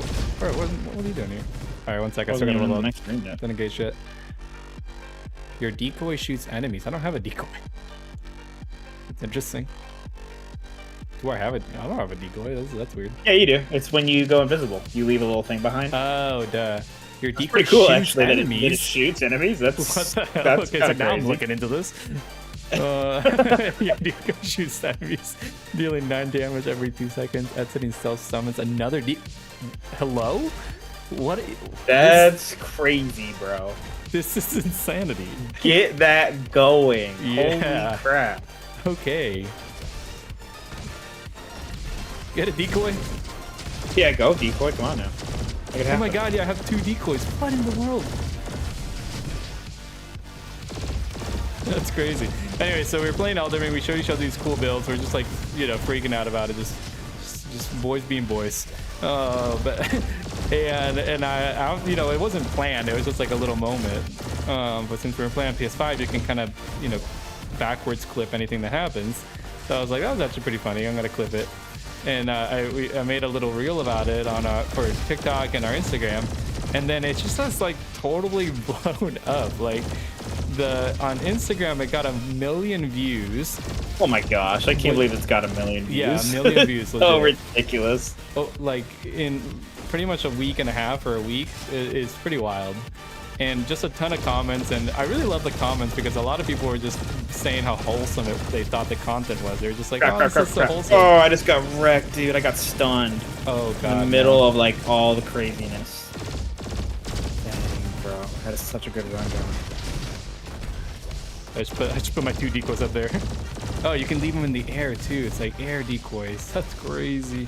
What are you doing here? All right, 1 second. I'm gonna load. Then engage shit. Your decoy shoots enemies. I don't have a decoy. It's interesting. Do I have it? I don't have a decoy. That's weird. Yeah, you do. It's when you go invisible. You leave a little thing behind. Oh, duh. Your decoy pretty cool, shoots actually. enemies. That it shoots enemies. That's what the hell? That's okay, so now crazy. I'm looking into this. Your decoy shoots enemies, dealing 9 damage every 2 seconds. Exiting self summons another Hello? What? That's crazy, bro. This is insanity. Get that going. Yeah. Holy crap. Okay. Get a decoy? Yeah, go decoy. Come on now. Oh my god, yeah, I have 2 decoys. What in the world? That's crazy. Anyway, so we were playing Elden Ring. We showed each other these cool builds. We're just like, you know, freaking out about it. Just boys being boys. But and I, you know, it wasn't planned. It was just like a little moment. But since we were playing on PS5, you can kind of, you know, backwards clip anything that happens. So I was like, that was actually pretty funny. I'm gonna clip it. And I made a little reel about it on for TikTok and our Instagram, and then it just has like totally blown up. Like on Instagram, it got 1 million views. Oh my gosh, I can't believe it's got 1 million views. Yeah, 1 million views. So ridiculous. Oh, like in pretty much a week and a half or a week. It's pretty wild. And just a ton of comments, and I really love the comments because a lot of people were just saying how wholesome they thought the content was. They were just like, this is so wholesome. Oh, I just got wrecked, dude. I got stunned. Oh, God. In the middle of, like, all the craziness. Dang, bro. That is such a good run going. I just put my 2 decoys up there. Oh, you can leave them in the air too. It's like air decoys. That's crazy.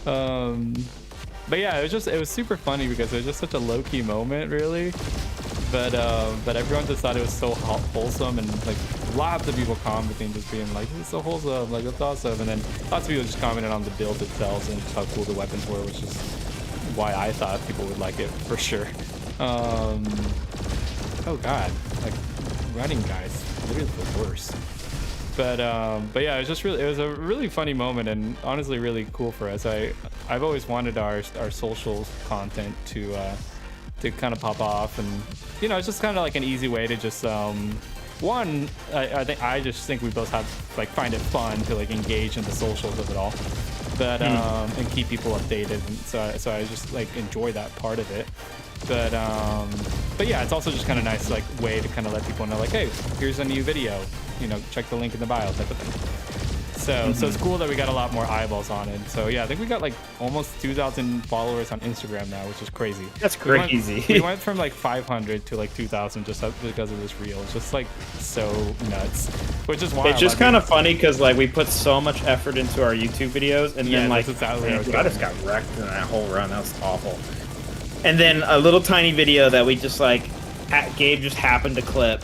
But yeah, it was super funny because it was just such a low-key moment, really. But everyone just thought it was so wholesome, and like lots of people commenting, just being like, "It's so wholesome, like that's awesome." And then lots of people just commented on the build itself and just how cool the weapons were, which is why I thought people would like it for sure. Oh god, like running guys, literally the worst. But yeah, it was a really funny moment, and honestly really cool for us. I've always wanted our social content to kind of pop off, and you know, it's just kind of like an easy way to just one, I just think we both find it fun to like engage in the socials of it all, but and keep people updated, and so I just like enjoy that part of it. But yeah, it's also just kind of nice like way to kind of let people know like, hey, here's a new video, you know, check the link in the bio type of thing. So it's cool that we got a lot more eyeballs on it. So yeah, I think we got like almost 2,000 followers on Instagram now, which is crazy. That's crazy. We went from like 500 to like 2,000 just because of this reel. It's just like so nuts, which is wild. It's just kind of funny because like we put so much effort into our YouTube videos, and then like I just got wrecked in that whole run. That was awful. And then a little tiny video that we just like Gabe just happened to clip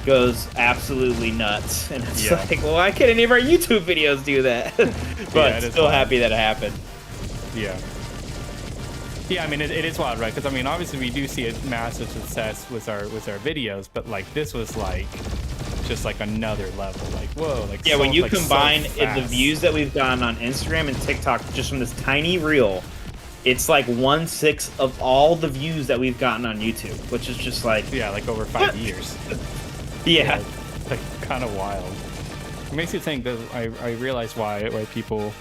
goes absolutely nuts, and it's like, well, why can't any of our YouTube videos do that? But yeah, still happy that it happened. Yeah, I mean it is wild, right? Because I mean obviously we do see a massive success with our videos, but like this was like just like another level. Like whoa, like yeah, when you combine the views that we've gotten on Instagram and TikTok just from this tiny reel, it's like 1/6 of all the views that we've gotten on YouTube, which is just like like over 5 years. Yeah, like kind of wild. It makes you think that I realize why people,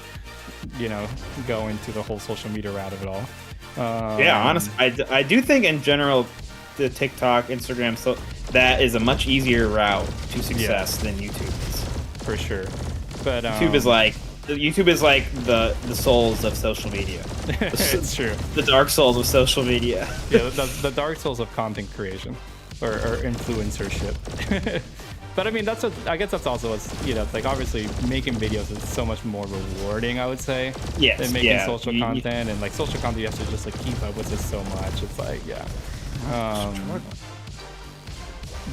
you know, go into the whole social media route of it all. Yeah, honestly, I do think in general, the TikTok, Instagram, so that is a much easier route to success than YouTube is. For sure. But YouTube is like the souls of social media. It's true. The dark souls of social media. Yeah, the dark souls of content creation. Or influencership. But I mean, I guess that's also what's, you know, like obviously making videos is so much more rewarding, I would say, than making social content. And like social content, you have to just like keep up with it so much. It's like,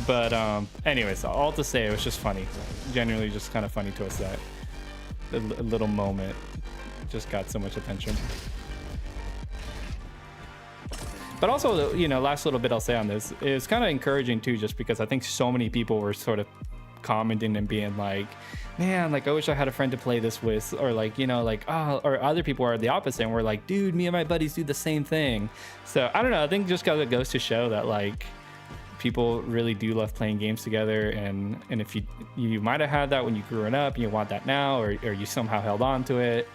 but anyways, all to say, it was just funny. Genuinely just kind of funny to us that a little moment just got so much attention. But also, you know, last little bit I'll say on this is kind of encouraging too, just because I think so many people were sort of commenting and being like, man, like I wish I had a friend to play this with, or like, you know, like, oh, or other people are the opposite and we're like, dude, me and my buddies do the same thing. So I don't know, I think just because it goes to show that like people really do love playing games together, and if you might have had that when you grew up and you want that now, or you somehow held on to it.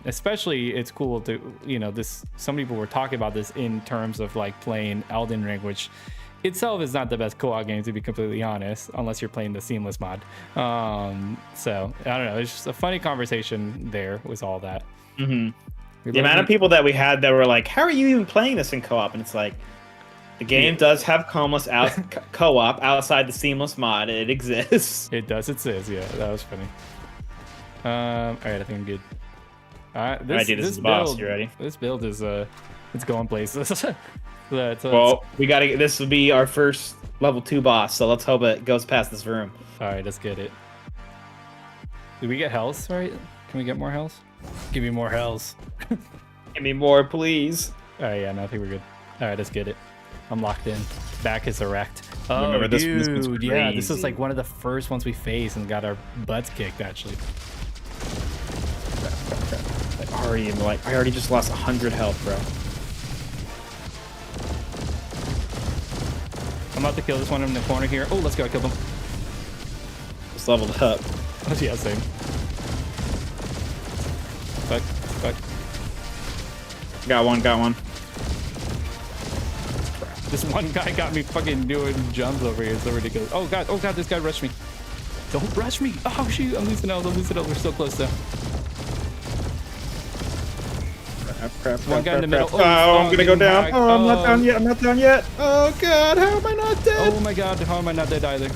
Especially it's cool to, you know, some people were talking about this in terms of like playing Elden Ring, which itself is not the best co-op game, to be completely honest, unless you're playing the seamless mod. So I don't know, it's just a funny conversation there with all that. The amount of people that we had that were like, how are you even playing this in co-op? And it's like, the game does have co-op outside the seamless mod. It exists. It does. It says, yeah, that was funny. All right, I think I'm good. All right, this is the boss. You ready? This build is it's going places. Well, we gotta. This will be our first level 2 boss, so let's hope it goes past this room. All right, let's get it. Did we get health? Right? Can we get more health? Give me more health. Give me more, please. All right, yeah, no, I think we're good. All right, let's get it. I'm locked in. Back is erect. Oh, remember this? Dude, yeah, this was like one of the first ones we faced and got our butts kicked, actually. I already just lost 100 health, bro. I'm about to kill this one in the corner here. Oh, let's go. I killed him. Just leveled up. Oh, yeah, same. Fuck. Got one. This one guy got me fucking doing jumps over here. It's so ridiculous. Oh god, this guy rushed me. Don't rush me. Oh shoot, I'm losing health. We're so close though. One guy in the middle. Oh, I'm gonna go getting down. hacked. Oh, I'm not down yet. I'm not down yet. Oh god, how am I not dead? Oh my god, how am I not dead either?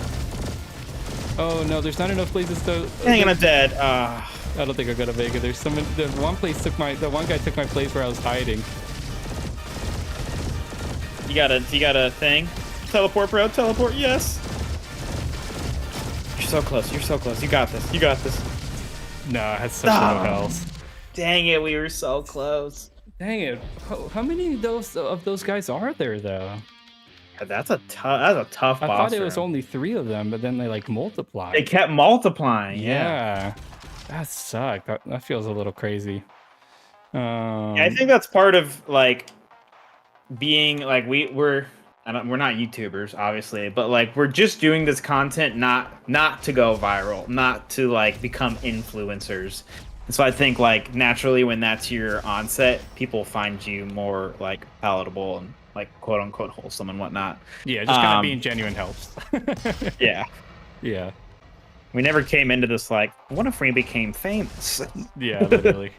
Oh no, there's not enough places to. Dang it, I'm dead. I don't think I'm gonna make it. There's someone. The one guy took my place where I was hiding. You got a thing? Teleport, bro. Teleport. Yes. You're so close. You're so close. You got this. You got this. No, I had such low health. Dang it, we were so close. Dang it! How many of those guys are there though? That's a tough boss. I thought it was only 3 of them, but then they like multiplied. They kept multiplying. Yeah. That sucked. That feels a little crazy. Yeah, I think that's part of like being like we're not YouTubers obviously, but like we're just doing this content not to go viral, not to like become influencers. And so I think like naturally when that's your onset, people find you more like palatable and like quote unquote wholesome and whatnot. Yeah, just kind of being genuine helps. Yeah. Yeah. We never came into this like, what if we became famous? Yeah, literally.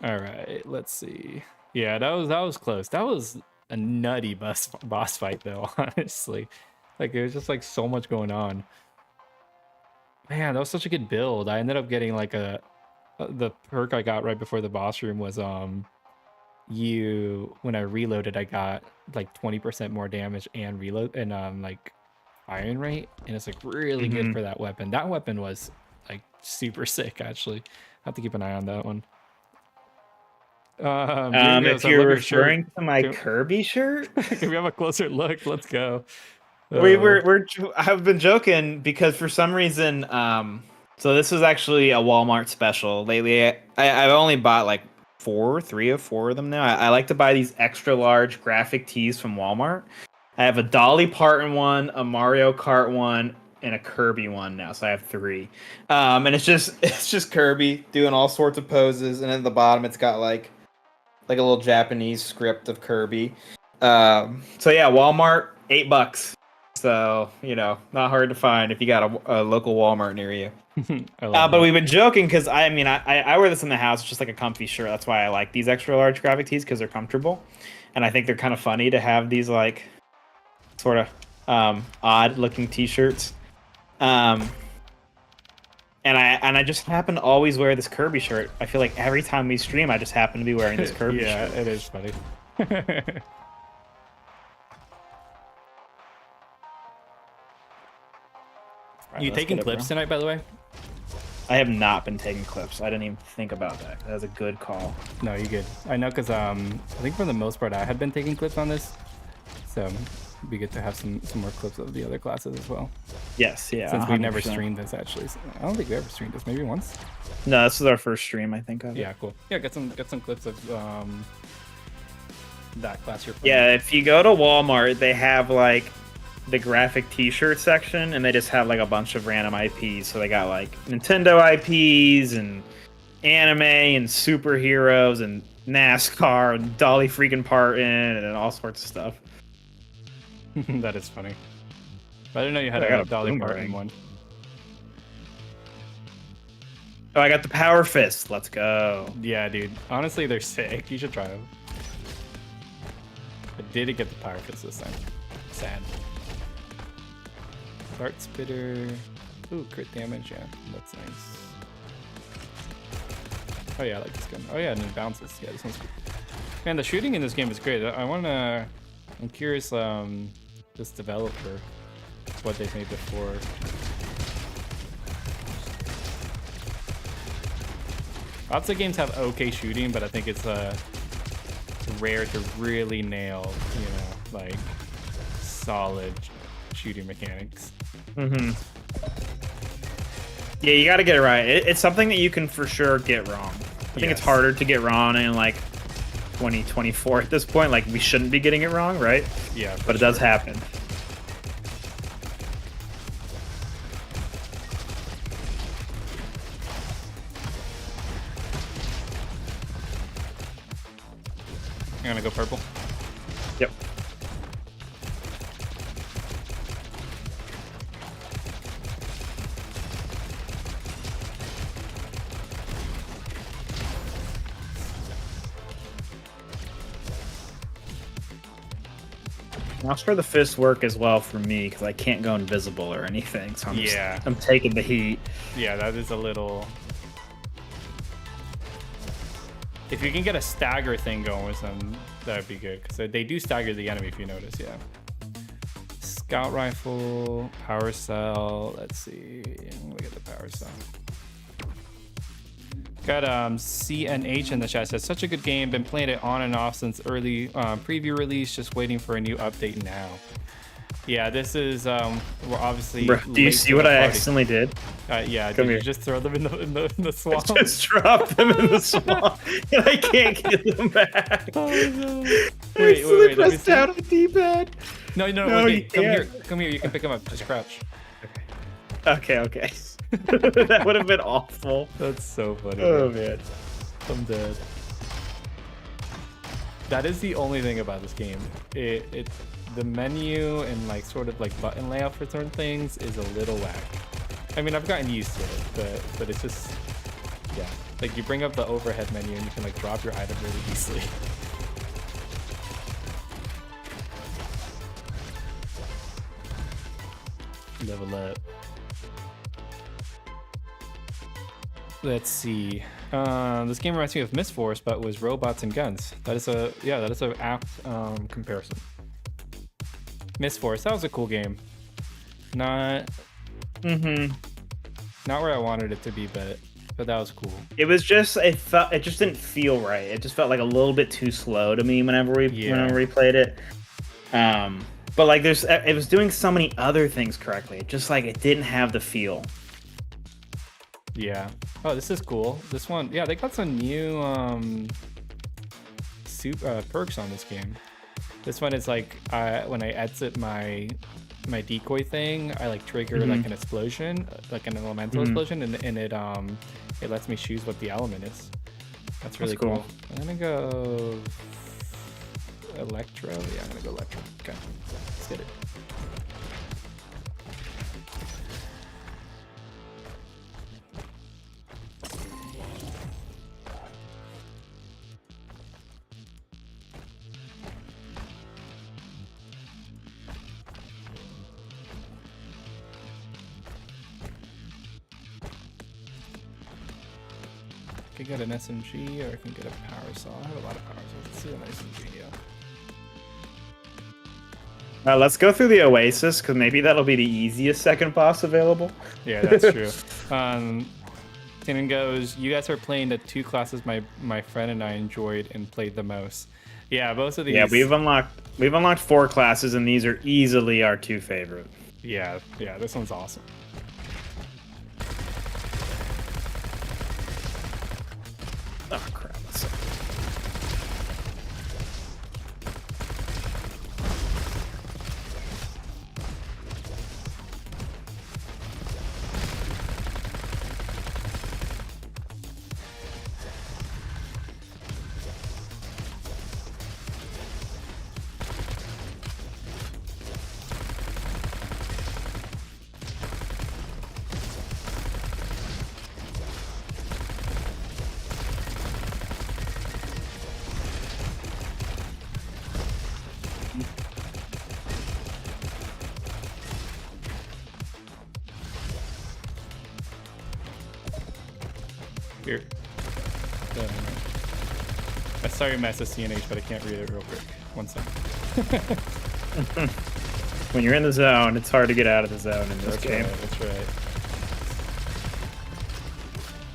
All right, let's see. Yeah, that was close. That was a nutty boss fight though, honestly. Like it was just like so much going on. Man, that was such a good build. I ended up getting like the perk I got right before the boss room was when I reloaded I got like 20% more damage and reload and like iron rate, and it's like really good for that weapon. That weapon was like super sick actually. I have to keep an eye on that one. If you're referring to my Kirby shirt, can we have a closer look? Let's go. I've been joking because for some reason, so this is actually a Walmart special. Lately, I've only bought like 4 of them now. I like to buy these extra large graphic tees from Walmart. I have a Dolly Parton one, a Mario Kart one, and a Kirby one now, so I have 3. And it's just Kirby doing all sorts of poses, and at the bottom it's got like a little Japanese script of Kirby. So yeah, Walmart, $8. So, you know, not hard to find if you got a local Walmart near you. But we've been joking because I wear this in the house. It's just like a comfy shirt. That's why I like these extra large graphic tees, because they're comfortable. And I think they're kind of funny to have these like sort of odd looking t-shirts. And I just happen to always wear this Kirby shirt. I feel like every time we stream, I just happen to be wearing this Kirby shirt. Yeah, it is funny. Right, you taking clips tonight, by the way? I have not been taking clips. I didn't even think about that. That was a good call. No, you're good. I know, because I think for the most part I had been taking clips on this, so it'd be good to have some more clips of the other classes as well. Yes, yeah. Since 100%. we never streamed this actually, so I don't think we ever streamed this. Maybe once. No, this is our first stream, I think. Of yeah, cool. Yeah, get some clips of that class you're playing. Yeah, if you go to Walmart, they have like the graphic t-shirt section, and they just have like a bunch of random IPs. So they got like Nintendo IPs and anime and superheroes and NASCAR and Dolly freaking Parton and all sorts of stuff. That is funny. But I didn't know you had a Dolly Parton one. Oh, I got the Power Fist. Let's go. Yeah, dude. Honestly, they're sick. You should try them. I didn't get the Power Fist this time. Sad. Dart Spitter. Ooh, crit damage. Yeah, that's nice. Oh yeah, I like this gun. Oh yeah, and it bounces. Yeah, this one's good. Man, the shooting in this game is great. I'm curious, this developer, what they've made before. Lots of games have okay shooting, but I think it's rare to really nail, you know, like solid shooting mechanics. Mm-hmm. Yeah, you got to get it right. It's something that you can for sure get wrong. I think it's harder to get wrong in like 2024 at this point. Like, we shouldn't be getting it wrong, right? Yeah, but it does happen. I'm gonna go purple. Yep. Mouse for the fist work as well for me because I can't go invisible or anything. So I'm taking the heat. Yeah, that is a little. If you can get a stagger thing going with them, that'd be good because they do stagger the enemy if you notice. Yeah. Scout rifle, power cell. Let's see. Look at the power cell. Got CNH in the chat. Says such a good game. Been playing it on and off since early preview release. Just waiting for a new update now. Yeah, this is we're obviously. Bro, do you see what I accidentally did? Yeah, Come did here. You just throw them in the swamp? I just dropped them in the swamp, and I can't get them back. Oh, no. Wait. Press down on the D-pad. No, you come here. You can pick them up. Just crouch. Okay. That would have been awful. That's so funny. Oh man, I'm dead. That is the only thing about this game. It's the menu and like sort of like button layout for certain things is a little whack. I mean, I've gotten used to it, but it's just, yeah. Like you bring up the overhead menu and you can like drop your item really easily. Level up. Let's see. This game reminds me of Miss Force, but was robots and guns. That is a apt comparison. Miss Force, that was a cool game. Not where I wanted it to be, but that was cool. It was just it just didn't feel right. It just felt like a little bit too slow to me whenever we played it. But like it was doing so many other things correctly. It just like it didn't have the feel. Yeah. Oh, this is cool. This one, yeah, they got some new perks on this game. This one is like when I exit my decoy thing, I like trigger like an explosion, like an elemental explosion, and it lets me choose what the element is. That's really cool. I'm gonna go electro. Yeah, I'm gonna go electro. Okay, let's get it. I can get an SMG or I can get a power saw. I have a lot of power saws. Let's see an SMG, yeah. Let's go through the Oasis, because maybe that'll be the easiest second boss available. Yeah, that's true. Tannen goes, you guys are playing the two classes my friend and I enjoyed and played the most. Yeah, both of these. Yeah, we've unlocked 4 classes, and these are easily our 2 favorite. Yeah, this one's awesome. Oh crap! Here. I saw your message CNH, but I can't read it real quick. One second. When you're in the zone, it's hard to get out of the zone in this game. Right, that's right.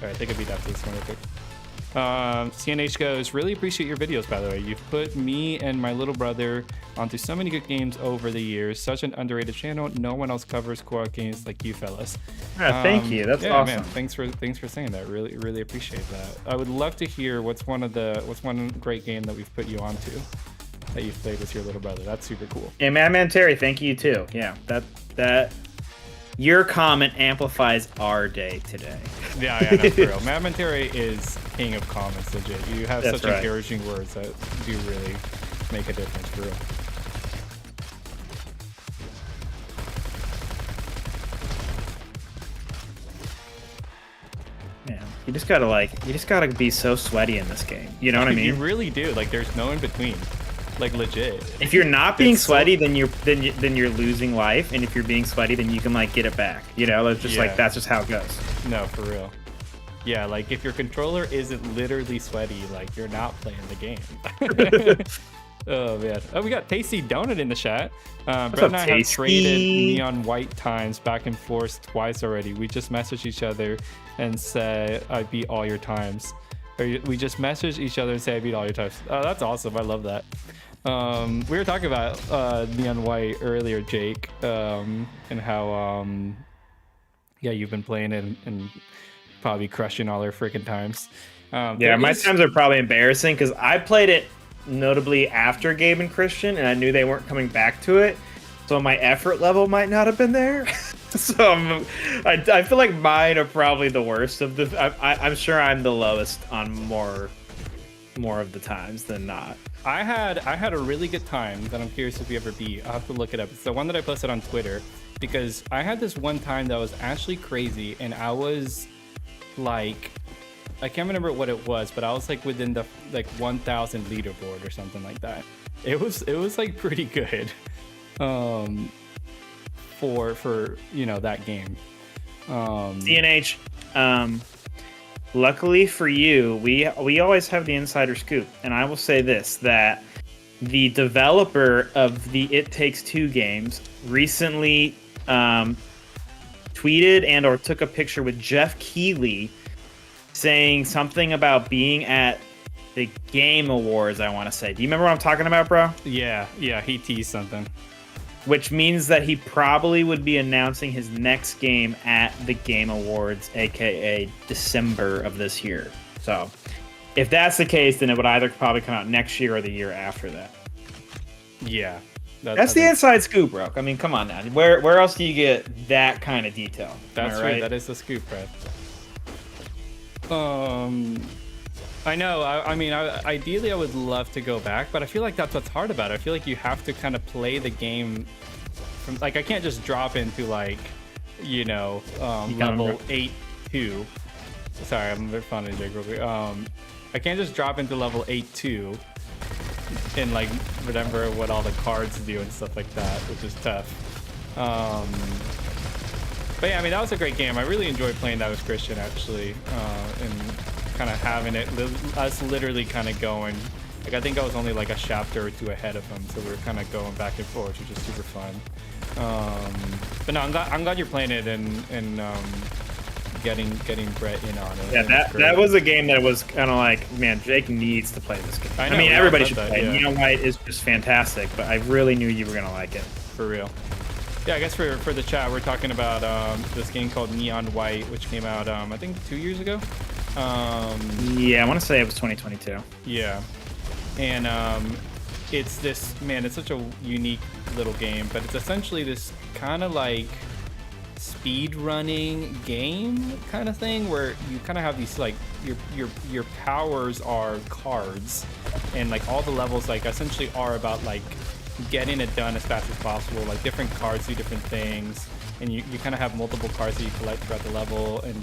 All right, take a beat after this one real quick. CNH goes, really appreciate your videos, by the way. You've put me and my little brother onto so many good games over the years. Such an underrated channel. No one else covers co-op games like you fellas. Thank you. That's awesome. Man, thanks for saying that. Really appreciate that. I would love to hear what's one great game that we've put you onto that you've played with your little brother. That's super cool. Yeah, Madman Terry, thank you too. Yeah, that your comment amplifies our day today. Yeah, no, for real. Madman Terry is king of comments, legit. You have such encouraging words that do really make a difference, for real. Man, you just gotta be so sweaty in this game. You know what I mean? You really do. Like, there's no in between. like legit. If you're not being It's so- sweaty, then you're losing life, and if you're being sweaty, then you can like get it back. You know, it's just Yeah. like that's just how it goes. No, for real. Yeah, like if your controller isn't literally sweaty, like you're not playing the game. Oh man. Oh, we got Tasty Donut in the chat. Brett up, and I have Tasty? traded neon white times back and forth twice already. We just messaged each other and say I beat all your times. We just messaged each other and say I beat all your times. Oh, that's awesome. I love that. We were talking about neon white earlier, Jake, and how yeah, you've been playing it and probably crushing all their freaking times. Yeah, my times are probably embarrassing because I played it notably after Gabe and Christian, and I knew they weren't coming back to it, so my effort level might not have been there. So I feel like mine are probably the worst of the. I'm sure I'm the lowest on more of the times than not. I had a really good time that I'm curious if you ever beat. I'll have to look it up. It's the one that I posted on Twitter because I had this one time that was actually crazy, and I was like, I can't remember what it was, but I was like within the like 1,000 leaderboard or something like that. It was like pretty good, for you know that game. CNH, luckily for you, we always have the insider scoop, and I will say this, that the developer of the It Takes Two games recently tweeted and or took a picture with Jeff Keighley saying something about being at the Game Awards, I want to say. Do you remember what I'm talking about, bro? Yeah, he teased something. Which means that he probably would be announcing his next game at the Game Awards, aka December of this year. So, if that's the case, then it would either probably come out next year or the year after that. Yeah. That's the inside scoop, bro. I mean, come on now. Where else do you get that kind of detail? That's right. That is the scoop, Brad. I know. I mean, ideally, I would love to go back, but I feel like that's what's hard about it. I feel like you have to kind of play the game from, like, I can't just drop into like, you know, level 8-2. Sorry, I'm a bit fun of Jake real quick. I can't just drop into level 8-2 and like remember what all the cards do and stuff like that, which is tough. But yeah, I mean, that was a great game. I really enjoyed playing that with Christian, actually, and kind of having it, us literally kind of going. Like, I think I was only like a chapter or two ahead of him, so we were kind of going back and forth, which is super fun. But no, I'm glad you're playing it and getting Brett in on it. Yeah, that was a game that was kind of like, man, Jake needs to play this game. I mean, everybody should play it. Yeah. Neon White is just fantastic, but I really knew you were gonna like it. For real. Yeah, I guess for the chat, we're talking about this game called Neon White, which came out, I think 2 years ago. Yeah, I want to say it was 2022. Yeah. And it's this, man, it's such a unique little game, but it's essentially this kind of like speed running game kind of thing where you kind of have these like your powers are cards, and like all the levels like essentially are about like getting it done as fast as possible. Like different cards do different things, and you kind of have multiple cards that you collect throughout the level, and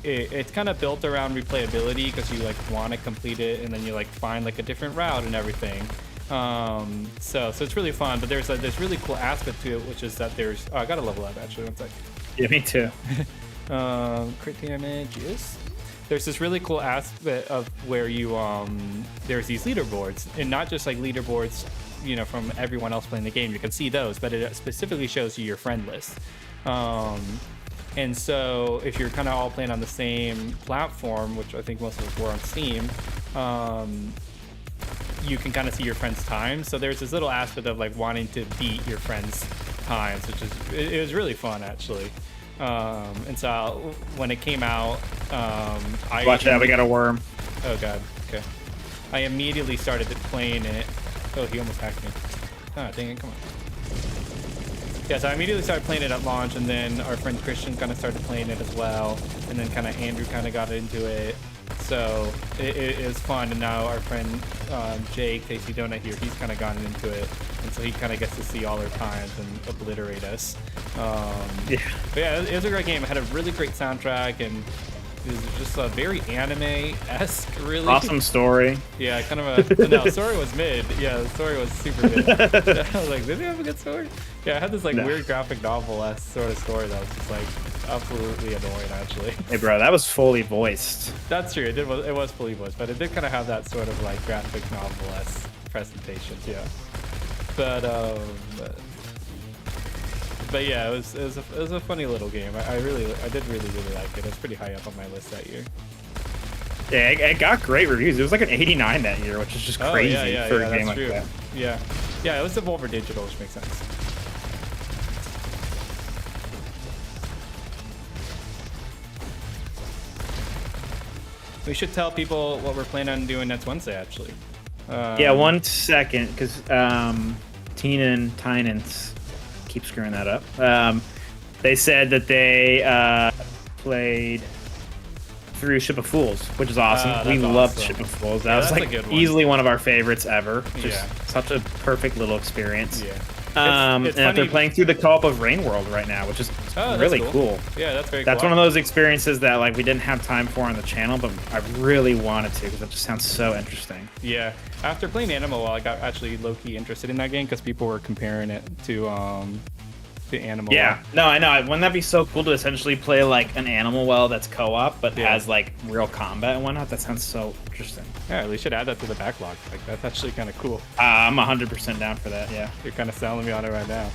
it's kind of built around replayability because you like want to complete it, and then you like find like a different route and everything. So it's really fun, but there's this really cool aspect to it, which is that there's I gotta level up actually, one sec. Yeah, me too. Crit damage, yes. There's this really cool aspect of where you there's these leaderboards, and not just like leaderboards, you know, from everyone else playing the game. You can see those, but it specifically shows you your friend list. And so if you're kind of all playing on the same platform, which I think most of us were on Steam, you can kind of see your friends' times. So there's this little aspect of like wanting to beat your friends' times, which is it was really fun actually. And so when it came out, Watch that, we got a worm. Oh god, okay. I immediately started playing it. Oh, he almost hacked me. Oh, dang it, come on. Yeah, so I immediately started playing it at launch, and then our friend Christian kind of started playing it as well, and then kind of Andrew kind of got into it. So it was fun, and now our friend Jake, Tasty Donut here, he's kind of gotten into it, and so he kind of gets to see all our times and obliterate us. Yeah. But yeah, it was a great game. It had a really great soundtrack, and is just a very anime-esque, really. Awesome story. Yeah, kind of a. No, story was mid. Yeah, the story was super mid. I was like, did they have a good story? Yeah, I had this like weird graphic novel-esque sort of story that was just like absolutely annoying, actually. Hey, bro, that was fully voiced. That's true. It was fully voiced, but it did kind of have that sort of like graphic novel-esque presentation. Yeah, but yeah, it was a funny little game. I did really like it. It was pretty high up on my list that year. Yeah, it got great reviews. It was like an 89 that year, which is just crazy for a game like that. Yeah, it was Devolver Digital, which makes sense. We should tell people what we're planning on doing next Wednesday, actually. Yeah, 1 second, because Tina and Tynans keep screwing that up. They said that they played through Ship of Fools, which is awesome. We loved Ship of Fools. That was like easily one of our favorites ever. Just such a perfect little experience. Yeah. And they're playing through the co-op of Rain World right now, which is really cool. Yeah, that's very cool. That's one of those experiences that like we didn't have time for on the channel, but I really wanted to because it just sounds so interesting. Yeah. After playing Animal, I got actually low-key interested in that game because people were comparing it to Animal. Yeah. No, I know. Wouldn't that be so cool to essentially play like an Animal Well that's co-op, but has like real combat and whatnot? That sounds so interesting. Yeah, we should add that to the backlog. Like that's actually kind of cool. I'm 100% down for that. Yeah. You're kind of selling me on it right now.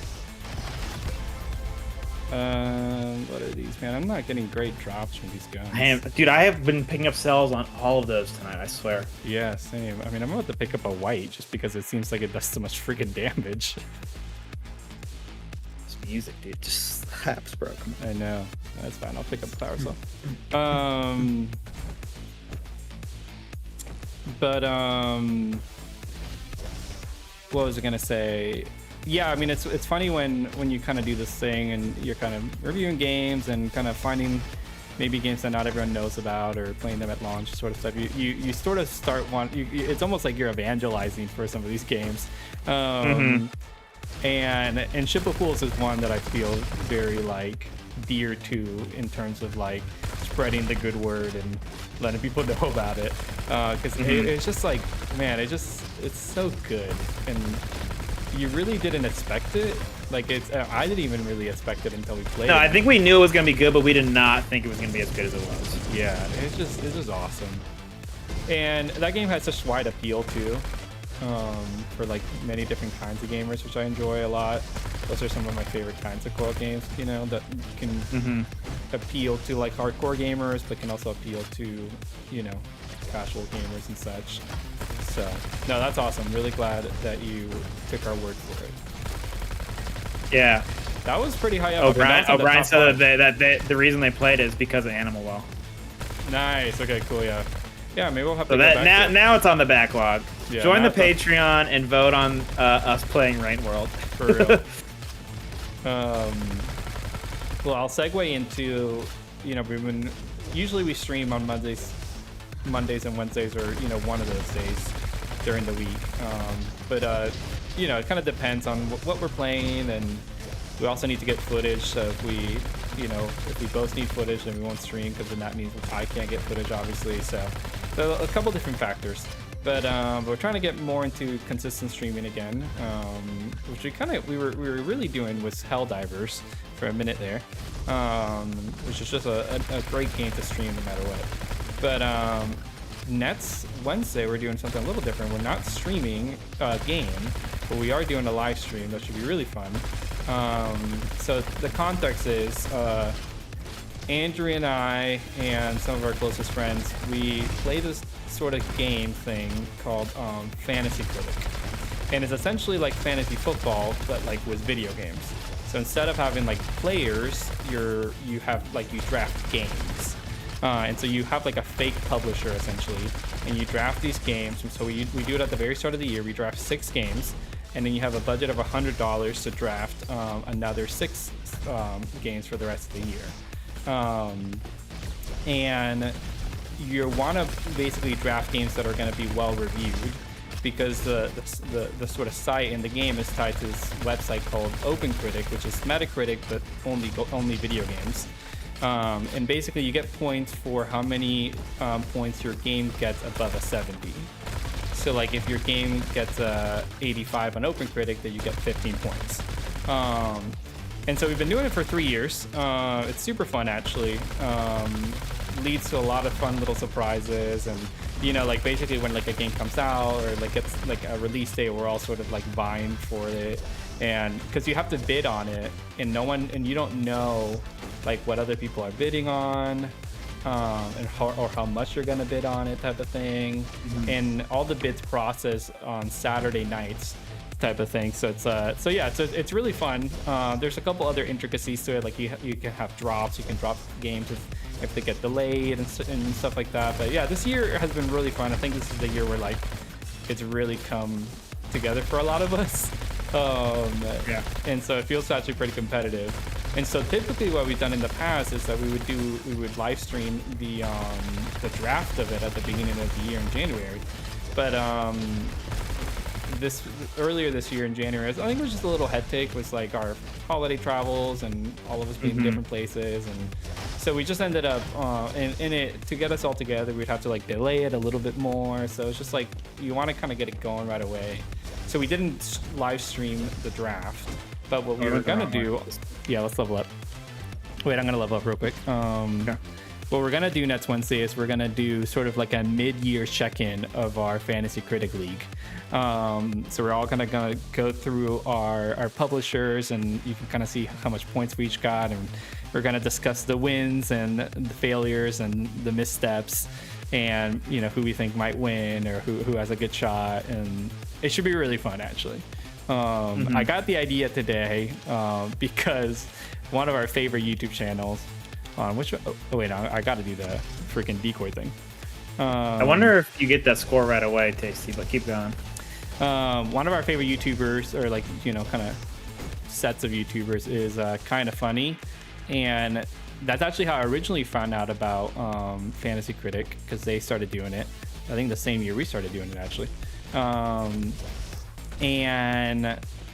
What are these, man? I'm not getting great drops from these guns. Dude, I have been picking up sells on all of those tonight, I swear. Yeah, same. I mean, I'm about to pick up a white just because it seems like it does so much freaking damage. This music, dude, just slaps, bro. I know. That's fine. I'll pick up the power cell. But what was I gonna say? Yeah, I mean, it's funny when you kind of do this thing and you're kind of reviewing games and kind of finding maybe games that not everyone knows about or playing them at launch sort of stuff. You sort of start it's almost like you're evangelizing for some of these games. And Ship of Fools is one that I feel very like dear to in terms of like spreading the good word and letting people know about it. Because it's just like, man, it's so good and you really didn't expect it. Like I didn't even really expect it until we played it. No, I think we knew it was gonna be good, but we did not think it was gonna be as good as it was. Yeah, it's just awesome. And that game has such wide appeal too, for like many different kinds of gamers, which I enjoy a lot. Those are some of my favorite kinds of co-op games, you know, that can appeal to like hardcore gamers, but can also appeal to, you know, casual gamers and such. So, no, that's awesome. Really glad that you took our word for it. Yeah. That was pretty high up. O'Brien said that the reason they played it is because of Animal Well. Nice. Okay, cool. Yeah. Yeah, maybe we'll have to go back now it's on the backlog. Yeah, join the Patreon and vote on us playing Rain World. For real. Well, I'll segue into, you know, usually we stream on Mondays and Wednesdays, or you know, one of those days during the week. But you know, it kind of depends on what we're playing, and we also need to get footage. So if we both need footage, then we won't stream, because then that means I can't get footage, obviously. So a couple different factors. But we're trying to get more into consistent streaming again, which we were really doing was Helldivers for a minute there, which is just a great game to stream no matter what. But next Wednesday we're doing something a little different. We're not streaming a game, but we are doing a live stream that should be really fun. So the context is Andrew and I and some of our closest friends, we play this sort of game thing called Fantasy Critic, and it's essentially like fantasy football, but like with video games. So instead of having like players, you draft games, and so you have like a fake publisher essentially, and you draft these games. And so we do it at the very start of the year. We draft 6 games, and then you have a budget of $100 to draft another 6 games for the rest of the year. And you want to basically draft games that are going to be well reviewed, because the sort of site in the game is tied to this website called OpenCritic, which is Metacritic but only video games. And basically you get points for how many points your game gets above a 70. So like if your game gets a 85 on OpenCritic, then you get 15 points. And so we've been doing it for 3 years. It's super fun, actually. Leads to a lot of fun little surprises, and you know, like basically when like a game comes out or like gets like a release date, we're all sort of like vying for it, and because you have to bid on it, and you don't know like what other people are bidding on, and how much you're gonna bid on it, type of thing. And all the bids process on Saturday nights, type of thing. So it's really fun. There's a couple other intricacies to it, like you can have drops, you can drop games if they get delayed and stuff like that. But yeah, this year has been really fun. I think this is the year where like it's really come together for a lot of us. And so it feels actually pretty competitive. And so typically what we've done in the past is that we would live stream the draft of it at the beginning of the year in January. But earlier this year in January, I think it was just a little hectic with like our holiday travels and all of us being in different places, and so we just ended up in it to get us all together. We'd have to like delay it a little bit more. So it's just like you want to kind of get it going right away. So we didn't live stream the draft, but what we were gonna do, let's level up. Wait, I'm gonna level up real quick. What we're gonna do next Wednesday is we're gonna do sort of like a mid-year check-in of our Fantasy Critic League. So we're all gonna go through our publishers, and you can kind of see how much points we each got, and we're gonna discuss the wins and the failures and the missteps, and you know, who we think might win or who has a good shot, and it should be really fun, actually. I got the idea today because one of our favorite YouTube channels, I gotta do the freaking decoy thing. I wonder if you get that score right away, Tasty, but keep going. One of our favorite YouTubers, or like, you know, kind of sets of YouTubers, is Kind of Funny, and that's actually how I originally found out about Fantasy Critic, because they started doing it I think the same year we started doing it, actually.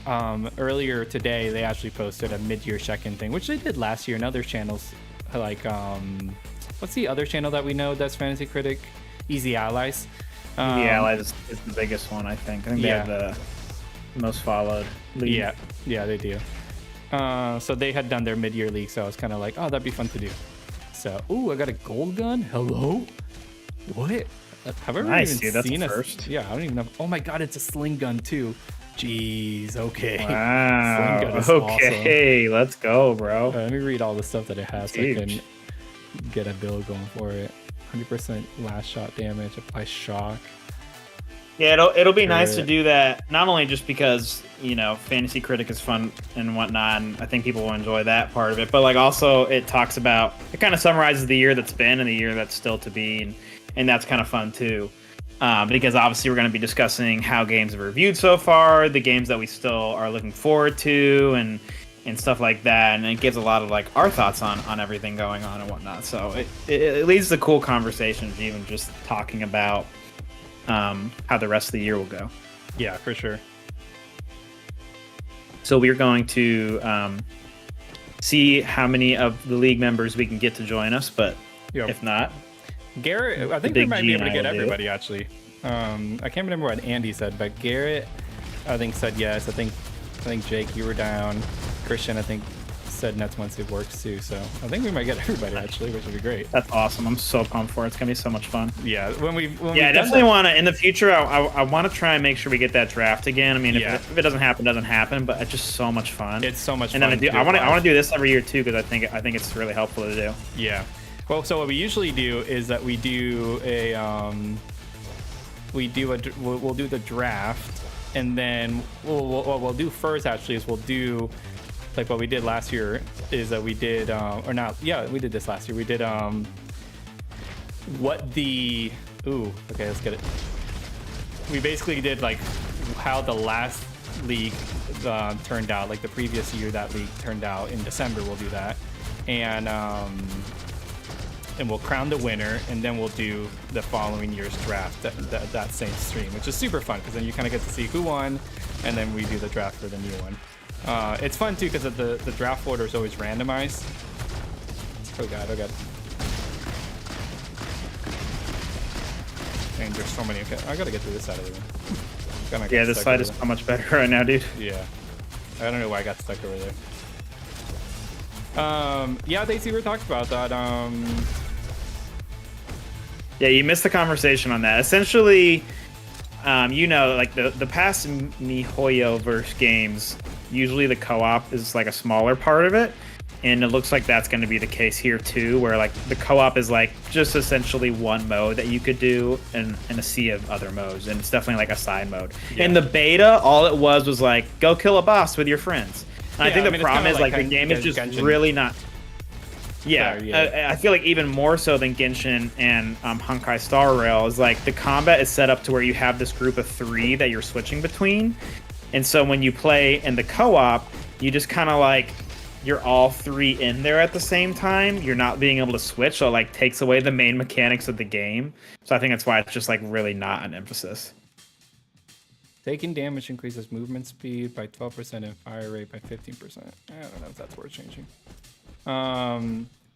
Earlier today they actually posted a mid-year check-in thing, which they did last year, and other channels like what's the other channel that we know that's Fantasy Critic? Easy Allies. Easy Allies is the biggest one, I think. I think they have the most followed league. Yeah, they do. So they had done their mid-year league, so I was kind of like, oh, that'd be fun to do. So, I got a gold gun. Hello? What? Have I ever even seen a first? Yeah, I don't even know. Oh my god, it's a sling gun too. Jeez, okay. Wow. Okay, awesome. Let's go, bro. Let me read all the stuff that it has so I can get a build going for it. 100% last shot damage, apply shock. Yeah, it'll be nice to do that, not only just because, you know, Fantasy Critic is fun and whatnot, and I think people will enjoy that part of it, but like also it talks about, it kind of summarizes the year that's been and the year that's still to be, and that's kind of fun too. Because obviously we're going to be discussing how games have reviewed so far, the games that we still are looking forward to, and stuff like that, and it gives a lot of like our thoughts on everything going on and whatnot. So it leads to cool conversations, even just talking about how the rest of the year will go. Yeah, for sure. So we're going to see how many of the league members we can get to join us, but if not, Garrett, I think we might be able to get everybody, actually. I can't remember what Andy said, but Garrett, I think, said yes. I think Jake, you were down. Christian, I think, said next Wednesday works too. So I think we might get everybody, actually, which would be great. That's awesome. I'm so pumped for it. It's gonna be so much fun. Yeah, I definitely want to in the future. I want to try and make sure we get that draft again. I mean, if it doesn't happen, it doesn't happen. But it's just so much fun. It's so much fun. And then I want to do this every year too, because I think it's really helpful to do. Yeah. Well, so what we usually do is that we do we'll do the draft, and then what we'll do first actually is we'll do like what we did last year is that we did we did this last year. We did let's get it. We basically did like how the last league turned out, like the previous year that league turned out in December. We'll do that, and we'll crown the winner, and then we'll do the following year's draft that same stream, which is super fun because then you kind of get to see who won, and then we do the draft for the new one. It's fun too because the draft order is always randomized, Oh god, oh god. Dang, there's so many. Okay, I gotta get to this side of the room. Yeah, this side is so much better right now, dude. Yeah. I don't know why I got stuck over there. Yeah, Daisy, we talked about that. Yeah, you missed the conversation on that. Essentially, you know, like the past MiHoYo verse games, usually the co-op is like a smaller part of it. And it looks like that's going to be the case here too, where like the co-op is like just essentially one mode that you could do in a sea of other modes, and it's definitely like a side mode. Yeah. In the beta, all it was like go kill a boss with your friends. And I think I the mean, problem is like the Gen- game is just Genshin. really not. Yeah, Sorry, yeah. I feel like even more so than Genshin and Honkai Star Rail is like the combat is set up to where you have this group of 3 that you're switching between, and so when you play in the co-op, you just kind of like. You're all 3 in there at the same time. You're not being able to switch, so it like takes away the main mechanics of the game. So I think that's why it's just like really not an emphasis. Taking damage increases movement speed by 12% and fire rate by 15%. I don't know if that's worth changing.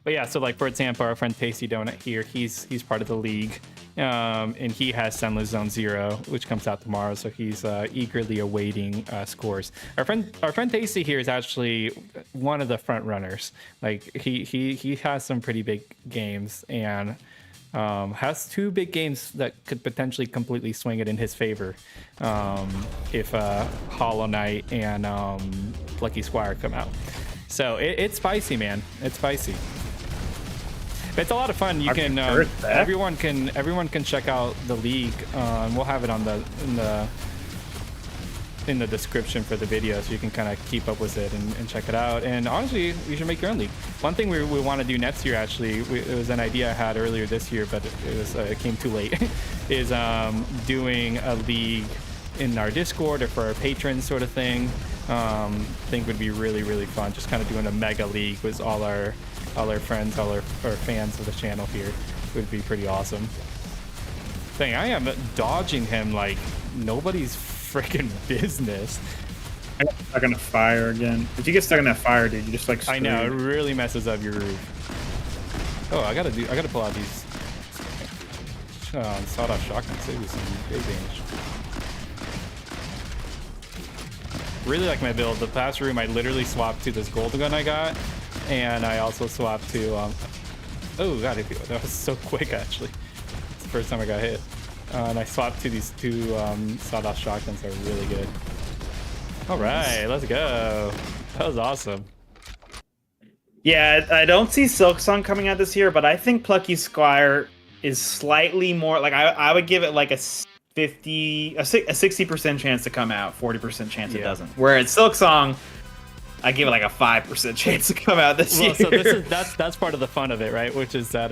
But yeah, so like for example, our friend Tasty Donut here, he's part of the league, and he has Sunless Zone Zero, which comes out tomorrow. So he's eagerly awaiting scores. Our friend Tasty here is actually one of the front runners. Like he has some pretty big games and has 2 big games that could potentially completely swing it in his favor if Hollow Knight and Lucky Squire come out. So it's spicy, man. It's spicy. But it's a lot of fun. You can everyone can check out the league. We'll have it on in the description for the video, so you can kind of keep up with it and check it out. And honestly, you should make your own league. One thing we want to do next year, actually, it was an idea I had earlier this year, but it came too late. Is doing a league in our Discord or for our patrons, sort of thing. I think would be really fun. Just kind of doing a mega league with all our friends, all our fans of the channel here. Would be pretty awesome. Dang, I am dodging him like nobody's freaking business. I got stuck in a fire again. If you get stuck in that fire, dude, you just like screwed. I know, it really messes up your roof. Oh, I gotta pull out these sawed-off shotguns. They do some big damage. Really like my build. The past room I literally swapped to this gold gun I got, and I also swapped to oh god, that was so quick actually. It's the first time I got hit. And I swapped to these 2 sawed-off shotguns that are really good. All right, let's go. That was awesome. Yeah, I don't see Silksong coming out this year, but I think Plucky Squire is slightly more like I would give it like a 60% chance to come out, 40% chance it doesn't. Whereas Silksong, I give it like a 5% chance to come out this year. So that's part of the fun of it, right? Which is that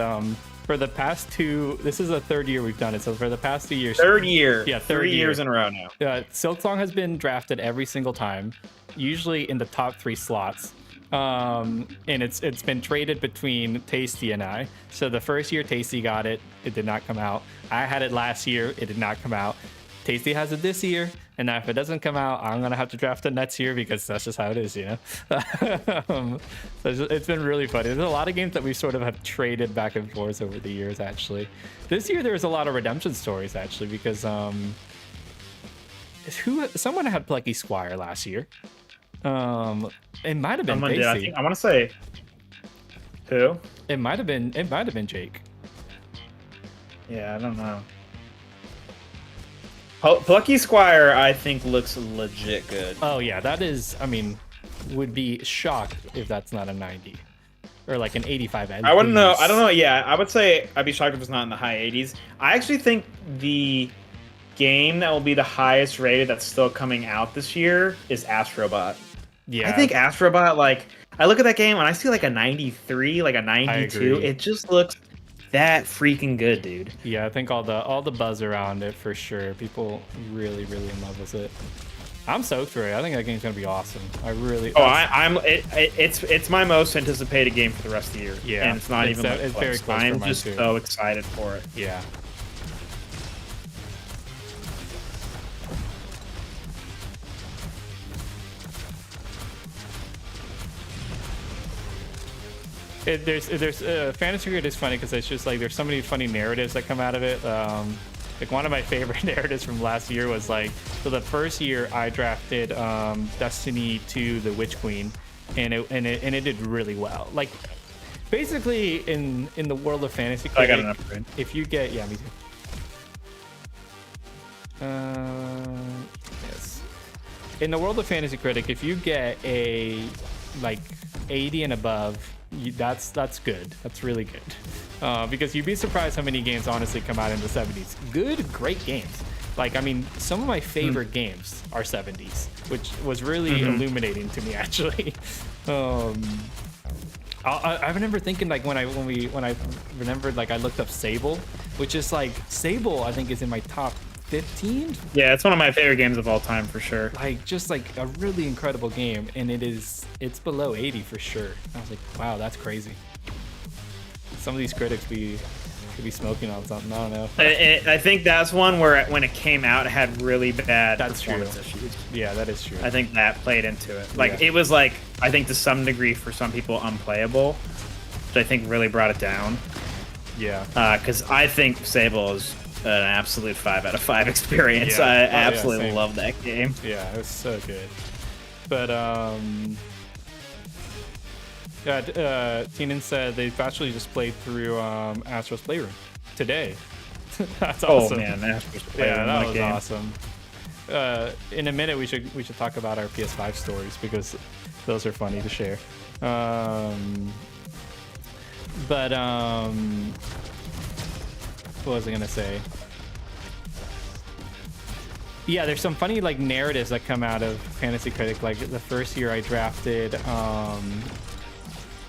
for the past 2, this is the 3rd year we've done it. So for the past 2 years, third year, yeah, 3 years in a row now. Silksong has been drafted every single time, usually in the top 3 slots. And it's been traded between Tasty and I. So the first year Tasty got it did not come out. I had it last year, it did not come out. Tasty has it this year, and now if it doesn't come out, I'm gonna have to draft it next year because that's just how it is, you know. So it's been really funny. There's a lot of games that we sort of have traded back and forth over the years. Actually, this year there was a lot of redemption stories actually because someone had Plucky Squire last year. It might have been Tasty. I want to say who? It might have been Jake. Yeah, I don't know. Plucky Squire, I think, looks legit good. Oh yeah, that is. I mean, would be shocked if that's not a 90 or like an 85. I wouldn't know. I don't know. Yeah, I would say I'd be shocked if it's not in the high 80s. I actually think the game that will be the highest rated that's still coming out this year is Astrobot. Yeah, I think Astrobot. Like, I look at that game and I see like a 93, like a 92. It just looks that freaking good, dude. Yeah, I think all the buzz around it for sure. People really in love with it. I'm stoked for it. I think that game's gonna be awesome. I really. Oh, it's my most anticipated game for the rest of the year. Yeah, and it's not even. It's very close. I'm just so excited for it. Yeah. There's Fantasy Grid is funny because it's just like there's so many funny narratives that come out of it. Like one of my favorite narratives from last year was like, so the first year I drafted Destiny 2 the Witch Queen, and it did really well. Like basically in the world of Fantasy Critic, I got an upgrade. if you get me too. Yes. In the world of Fantasy Critic, if you get a like 80 and above, that's good. That's really good. Because you'd be surprised how many games honestly come out in the 70s. Good, great games. Like, I mean, some of my favorite games are 70s, which was really illuminating to me, actually. I remember thinking like when I remembered, like I looked up Sable, which is like Sable I think is in my top 15. Yeah, it's one of my favorite games of all time for sure. Like just like a really incredible game, and it's below 80 for sure. I was like, wow, that's crazy. Some of these critics could be smoking on something. I don't know. I think that's one where when it came out, it had really bad That's performance true. issues. Yeah, that is true. I think that played into it. Like Yeah. it was like, I think to some degree for some people unplayable, which I think really brought it down. Yeah. Because I think Sable is an absolute 5 out of 5 experience. Yeah. I Oh, yeah, absolutely same. love that game. Yeah, it was so good. But yeah, Teenan said they've actually just played through Astro's Playroom today. That's awesome. Oh man, Astro's Yeah, Playroom, that what a was game. awesome. In a minute, we should talk about our PS5 stories because those are funny to share. But what was I gonna say? Yeah, there's some funny like narratives that come out of Fantasy Critic. Like the first year I drafted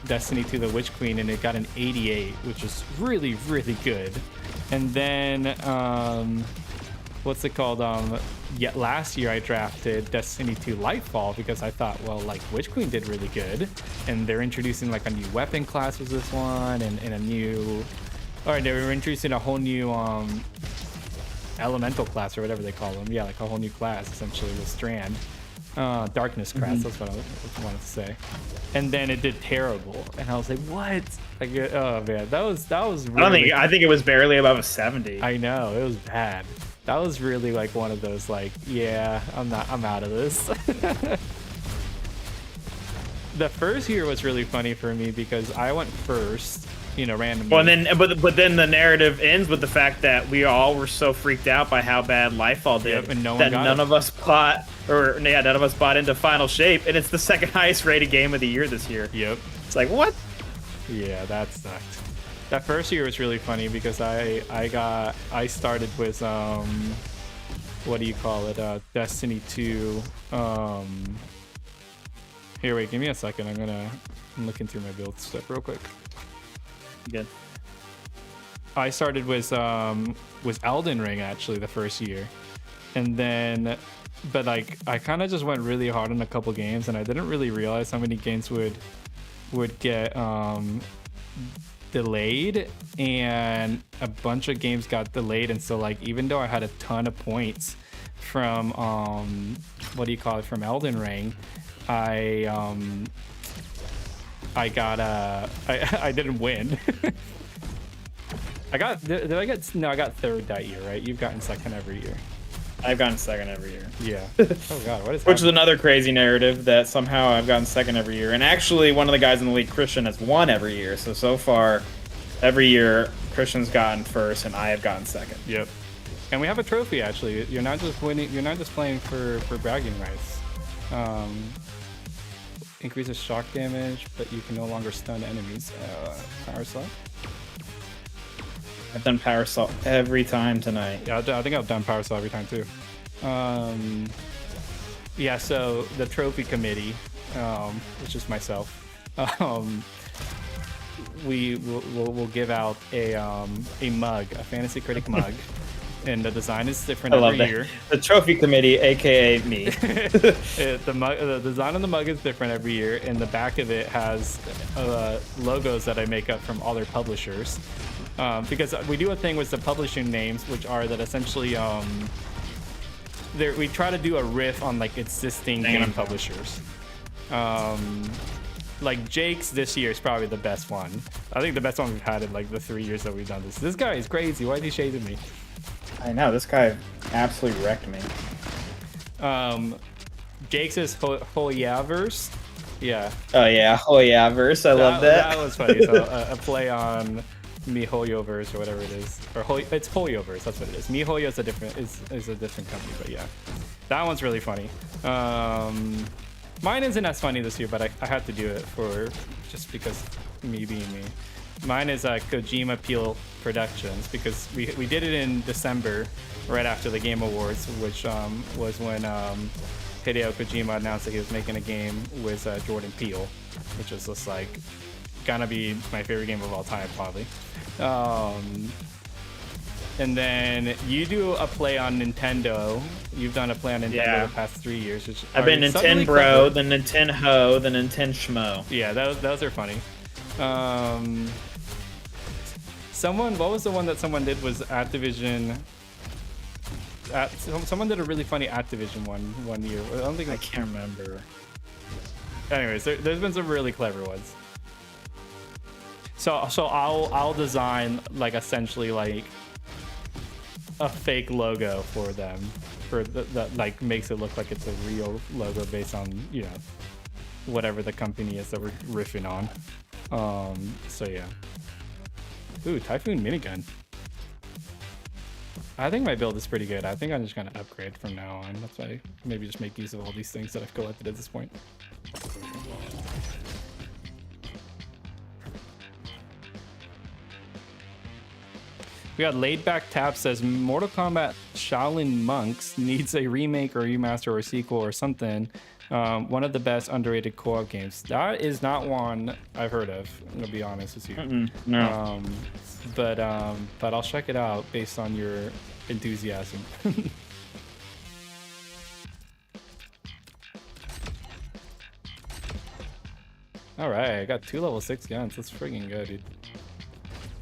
Destiny 2 the Witch Queen, and it got an 88, which is really, really good. And then what's it called? Yeah, last year I drafted Destiny 2 Lightfall because I thought, well, like Witch Queen did really good, and they're introducing like a new weapon class with this one, and a new, or they were introducing a whole new elemental class or whatever they call them. Yeah, like a whole new class essentially with Strand. Darkness class, that's what I wanted to say. And then it did terrible, and I was like, what? Like, oh man, that was really, I think it was barely above a 70. I know, it was bad. That was really like one of those like, yeah, I'm out of this. The first year was really funny for me because I went first, you know, randomly. Well, and then, but then the narrative ends with the fact that we all were so freaked out by how bad Lightfall did, Yep, and no one that got none it. of us bought, or yeah, none of us bought into Final Shape, and it's the second highest rated game of the year this year. Yep. It's like, what? Yeah, that sucked. That first year was really funny because I started with what do you call it? Destiny 2. Here, wait, give me a second. I'm looking through my build stuff real quick. Good. I started with Elden Ring actually the first year, and then, but like I kind of just went really hard on a couple games, and I didn't really realize how many games would get delayed, and a bunch of games got delayed, and so like even though I had a ton of points from what do you call it, from Elden Ring, I didn't win. I got third that year, right? You've gotten second every year. I've gotten second every year. Yeah. Oh god, what is Which is happening? another crazy narrative that somehow I've gotten second every year. And actually, one of the guys in the league, Christian, has won every year. So far, every year, Christian's gotten first and I have gotten second. Yep. And we have a trophy actually. You're not just winning. You're not just playing for bragging rights. Increases shock damage, but you can no longer stun enemies. Power slot. I've done Power Assault every time tonight. Yeah, I think I've done power slot every time too. Yeah. So the trophy committee, which is myself, we'll give out a mug, a Fantasy Critic mug. And the design is different I love every that. year. The trophy committee, aka me. The design on the mug is different every year, and the back of it has logos that I make up from other publishers. Because we do a thing with the publishing names, which are that essentially we try to do a riff on like existing game publishers. like Jake's this year is probably the best one. I think the best one we've had in like the 3 years that we've done this. This guy is crazy. Why is he shading me? I know, this guy absolutely wrecked me. Jake's is Hoyaverse. Yeah. Oh yeah, oh yeah, verse. I love that. That was funny. So a play on MiHoYoverse or whatever it is, or it's Hoyoverse. That's what it is. MiHoYo is a different company, but yeah, that one's really funny. Mine isn't as funny this year, but I had to do it for just because me being me. Mine is Kojima Peel Productions because we did it in December, right after the Game Awards, which was when Hideo Kojima announced that he was making a game with Jordan Peele, which is just like gonna be my favorite game of all time, probably. And then you do a play on Nintendo. You've done a play on Nintendo the past 3 years. Which I've been Nintendo, the Nintendo, the Nintendo Schmo. Yeah, those are funny. What was the one that someone did was Activision. Someone did a really funny Activision one year. I can't remember. Anyways, there's been some really clever ones. So I'll design like essentially like a fake logo for them, that like makes it look like it's a real logo based on, you know, whatever the company is that we're riffing on. So yeah. Ooh, Typhoon minigun. I think my build is pretty good. I think I'm just gonna upgrade from now on. That's why maybe just make use of all these things that I've collected at this point. We got Laid Back Tap says Mortal Kombat Shaolin Monks needs a remake or remaster or sequel or something. One of the best underrated co-op games. That is not one I've heard of, I'm gonna be honest with you. No. But I'll check it out based on your enthusiasm. All right, I got 2 level 6 guns. That's freaking good, dude.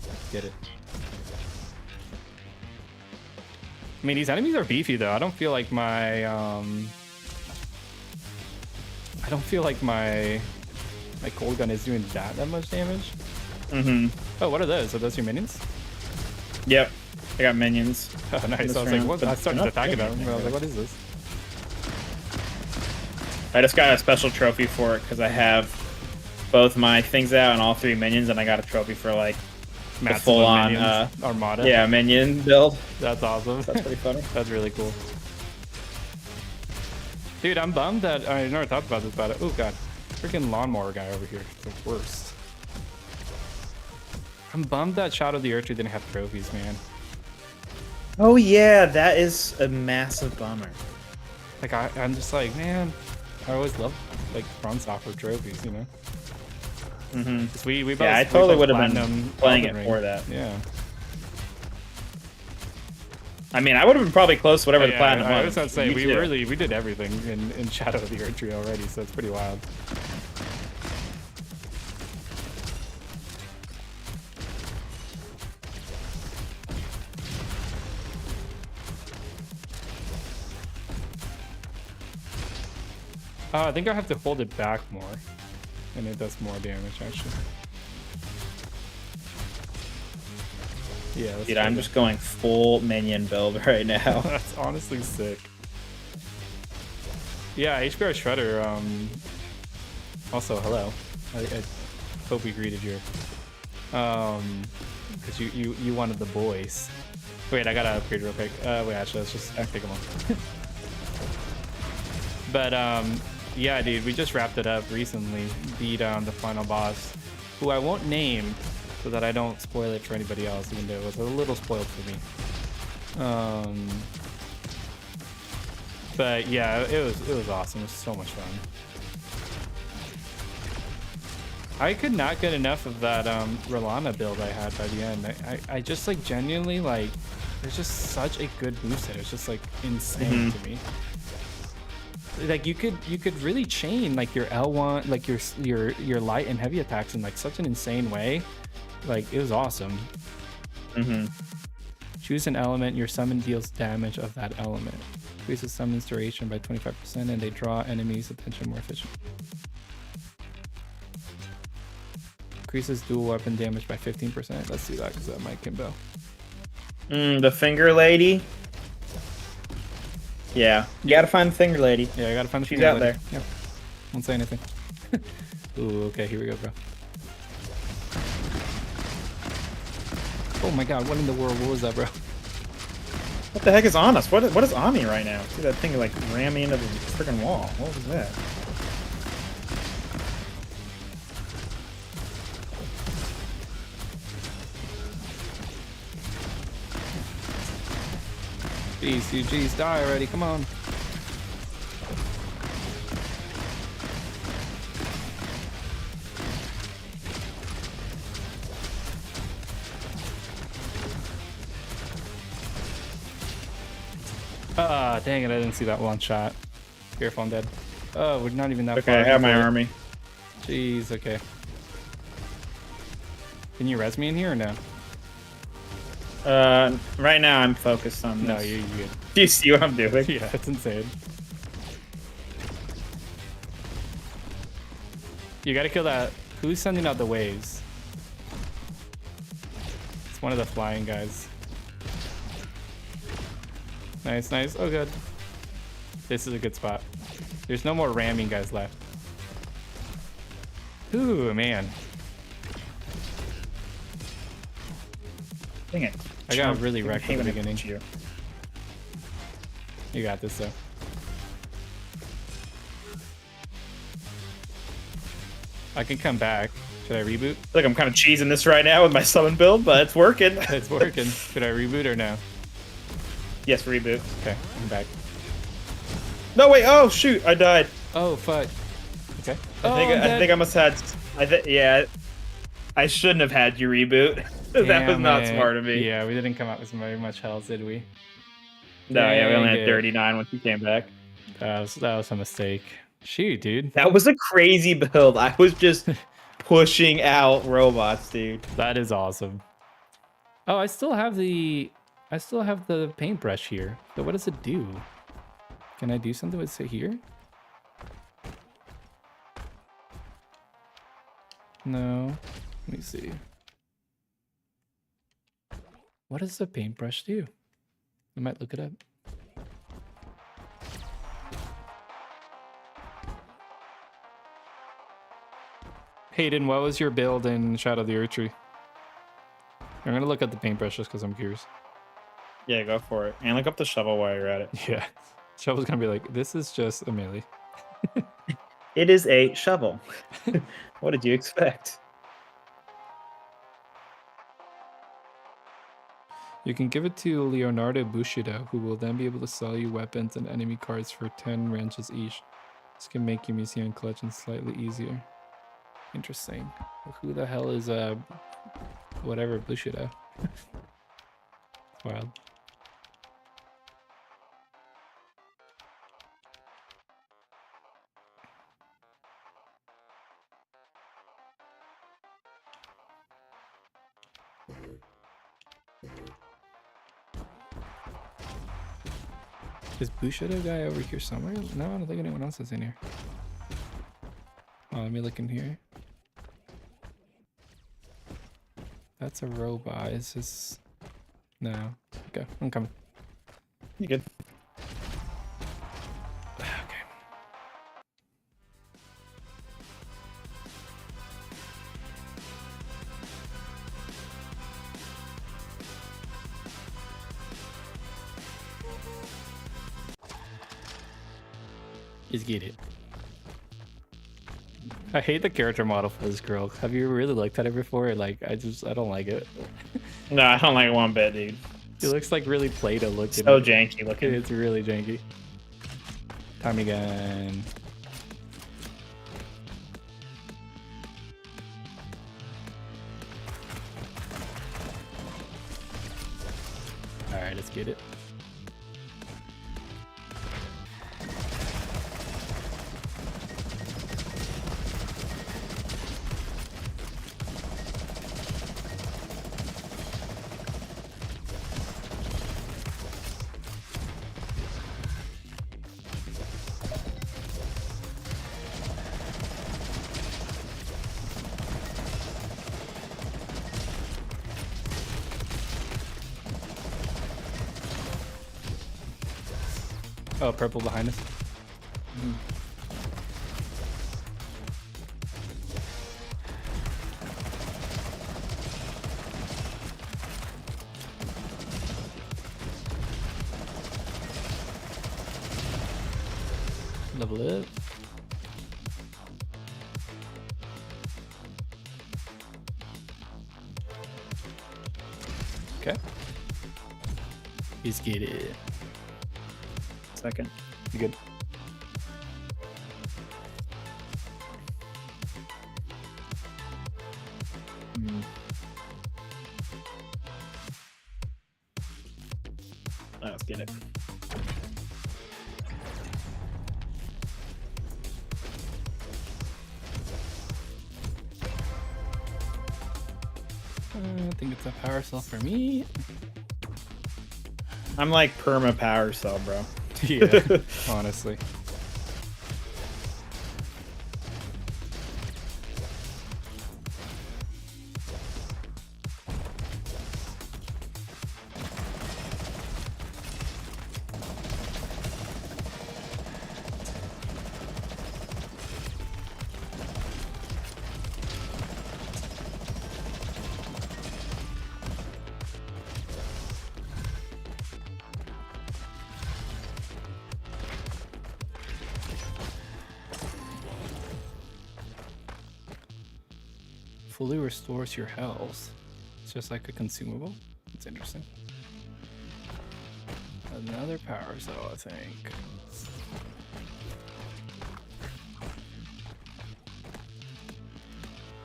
Let's get it. I mean, these enemies are beefy though. I don't feel like my cold gun is doing that much damage. Oh, what are those? Are those your minions? Yep, I got minions. Oh, nice. I was like, what? I started attacking them. I was like, what is this? I just got a special trophy for it because I have both my things out and all 3 minions, and I got a trophy for like the full-on Armada. Yeah, minion build. That's awesome. That's pretty funny. That's really cool. Dude, I'm bummed that I never talked about this. About it. Oh god, freaking lawnmower guy over here. The worst. I'm bummed that Shadow of the Erdtree didn't have trophies, man. Oh yeah, that is a massive bummer. Like I'm just like, man, I always loved like From Software trophies, you know. We both, I totally would have been playing Elden it Ring. for that. Yeah. I mean, I would have been probably close to whatever the platinum was. I was about to say You too. we did everything in Shadow of the Erdtree already, so it's pretty wild. I think I have to hold it back more, and it does more damage actually. Yeah, Dude, I'm just going full minion build right now. That's honestly sick. Yeah, HBR Shredder. Also, hello. I hope we greeted you. Because you wanted the boys. Wait, I gotta upgrade real quick. Wait, actually, let's just pick them up. But yeah, dude, we just wrapped it up recently. Beat the final boss, who I won't name, so that I don't spoil it for anybody else, even though it was a little spoiled for me. But yeah, it was awesome. It was so much fun. I could not get enough of that Rolana build I had by the end. I just like genuinely like, there's just such a good moveset. It's just like insane to me. Like you could really chain like your L1, like your light and heavy attacks in like such an insane way. Like it was awesome. Choose an element. Your summon deals damage of that element. Increases summon's duration by 25%, and they draw enemies' attention more efficiently. Increases dual weapon damage by 15%. Let's do that because that might kimbo. The finger lady. Yeah, you gotta find the finger lady. Yeah, I gotta find the She's finger out lady. there. Yep. Won't say anything. Ooh, okay, here we go, bro. Oh my god, what in the world? What was that, bro? What the heck is on us? What is on me right now? See that thing like ram me into the freaking wall. What was that? Jeez, die already, come on. Ah, dang it, I didn't see that one shot. Careful, I'm dead. Oh, we're not even that far. Okay, I have my into it. army. Jeez, okay. Can you res me in here or no? Right now I'm focused on this. No, you're good. Do you see what I'm doing? Yeah, it's insane. You gotta kill that. Who's sending out the waves? It's one of the flying guys. Nice, nice. Oh, good. This is a good spot. There's no more ramming guys left. Ooh, man. Dang it. I got really I wrecked hate at the when I beginning. punch you. You got this, though. I can come back. Should I reboot? I feel like I'm kind of cheesing this right now with my summon build, but it's working. It's working. Should I reboot or no? Yes, reboot. Okay, I'm back. No, wait. Oh, shoot. I died. Oh, fuck. Okay. I think I must have had... yeah. I shouldn't have had you reboot. That was not smart of me. Yeah, we didn't come out with very much health, did we? No, yeah, we only Dang had it. 39 once you came back. That was a mistake. Shoot, dude. That was a crazy build. I was just pushing out robots, dude. That is awesome. Oh, I still have the paintbrush here. So what does it do? Can I do something with it here? No. Let me see. What does the paintbrush do? I might look it up. Hayden, what was your build in Shadow of the Erdtree? I'm gonna look at the paintbrush just because I'm curious. Yeah, go for it. And look up the shovel while you're at it. Yeah. Shovel's gonna be like, this is just a melee. It is a shovel. What did you expect? You can give it to Leonardo Bushido, who will then be able to sell you weapons and enemy cards for 10 wrenches each. This can make your museum collection slightly easier. Interesting. Who the hell is whatever Bushido? Wild. Is Bushido guy over here somewhere? No, I don't think anyone else is in here. Oh, let me look in here. That's a robot. Is this... No. Okay, I'm coming. You good? Okay. Just get it. I hate the character model for this girl. Have you really looked at it before? Like, I don't like it. No, I don't like it one bit, dude. It looks like really Play-Doh looking. So janky looking. It's really janky. Tommy gun. Alright, let's get it. Oh, purple behind us. Level up. Okay. He's get it. Second. You good? Let's get it. I think it's a power cell for me. I'm like perma power cell, bro. Yeah, honestly. Fully restores your health. It's just like a consumable. It's interesting. Another power cell, I think.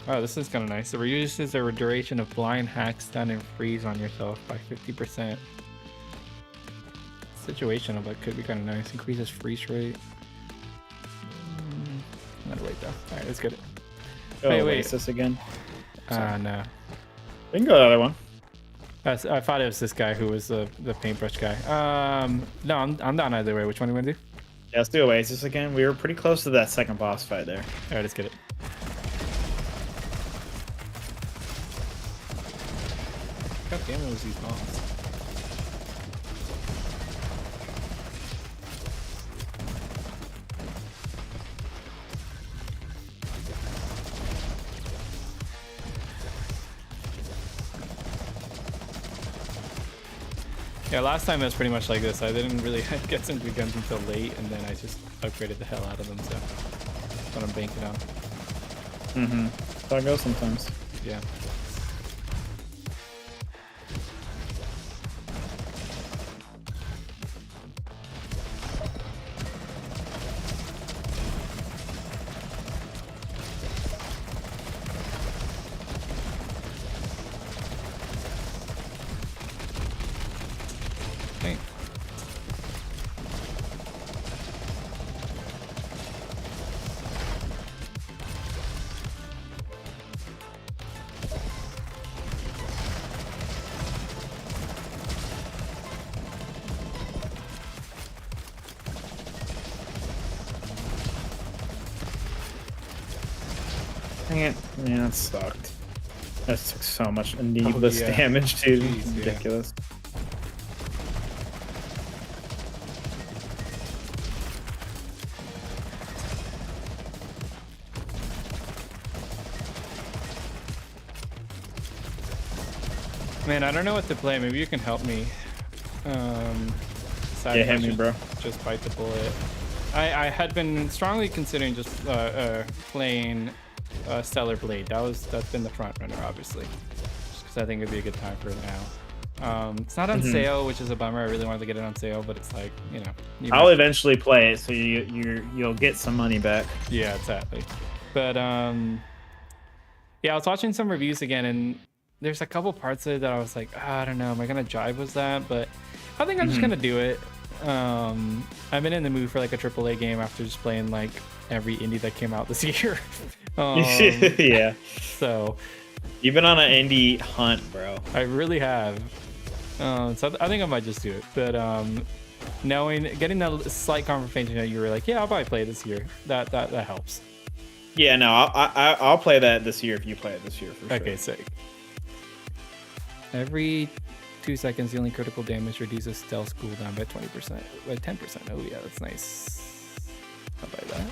Oh, this is kind of nice. It reduces the duration of blind, hack, stun, and freeze on yourself by 50%. Situational, but could be kind of nice. Increases freeze rate. I'm gonna wait though. All right, let's get it. Oh, Hey, wait. Oasis again. No. We can go the other one. I thought it was this guy who was the paintbrush guy. No, I'm down either way. Which one do you want to do? Yeah, let's do Oasis again. We were pretty close to that second boss fight there. All right, let's get it. God damn it, was these bombs. Yeah, last time it was pretty much like this. I didn't really get some good guns until late, and then I just upgraded the hell out of them, so that's what I'm banking on. Mm-hmm. That's how it goes sometimes. Yeah. Dang. Dang it. Man, that sucked. That took so much needless yeah. damage, dude. Jeez, yeah. Ridiculous. Man, I don't know what to play. Maybe you can help me. Yeah, hit me, bro. Just bite the bullet. I had been strongly considering just playing Stellar Blade. That's been the front runner, obviously, just because I think it'd be a good time for it now. It's not on sale, which is a bummer. I really wanted to get it on sale, but it's like, you know. I'll eventually play it, so you'll get some money back. Yeah, exactly. But yeah, I was watching some reviews again, and there's a couple parts of it that I was like, I don't know, am I gonna jive with that? But I think I'm just gonna do it. I've been in the mood for like a AAA game after just playing like every indie that came out this year. Yeah. So You've been on an indie hunt, bro. I really have. So I think I might just do it. But getting that slight confirmation that you were like, yeah, I'll probably play this year. That helps. Yeah, no, I'll play that this year if you play it this year for sure. Okay, sick. Every Yeah. 2 seconds, dealing critical damage reduces stealth cooldown by 20%, by 10%. Oh yeah, that's nice. I'll buy that.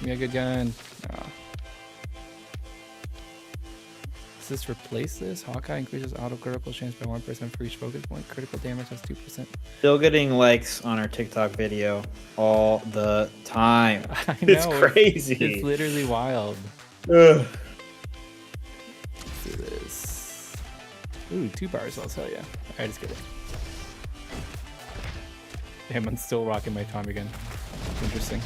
Give me a good gun. Ah. Does this replace this? Hawkeye increases auto critical chance by 1% for each focus point. Critical damage has 2%. Still getting likes on our TikTok video all the time. I It's know, crazy. It's literally wild. Ugh. Let's do this. Ooh, 2 bars, I'll tell ya. Alright, let's get it. Damn, I'm still rocking my Tommy gun. Interesting.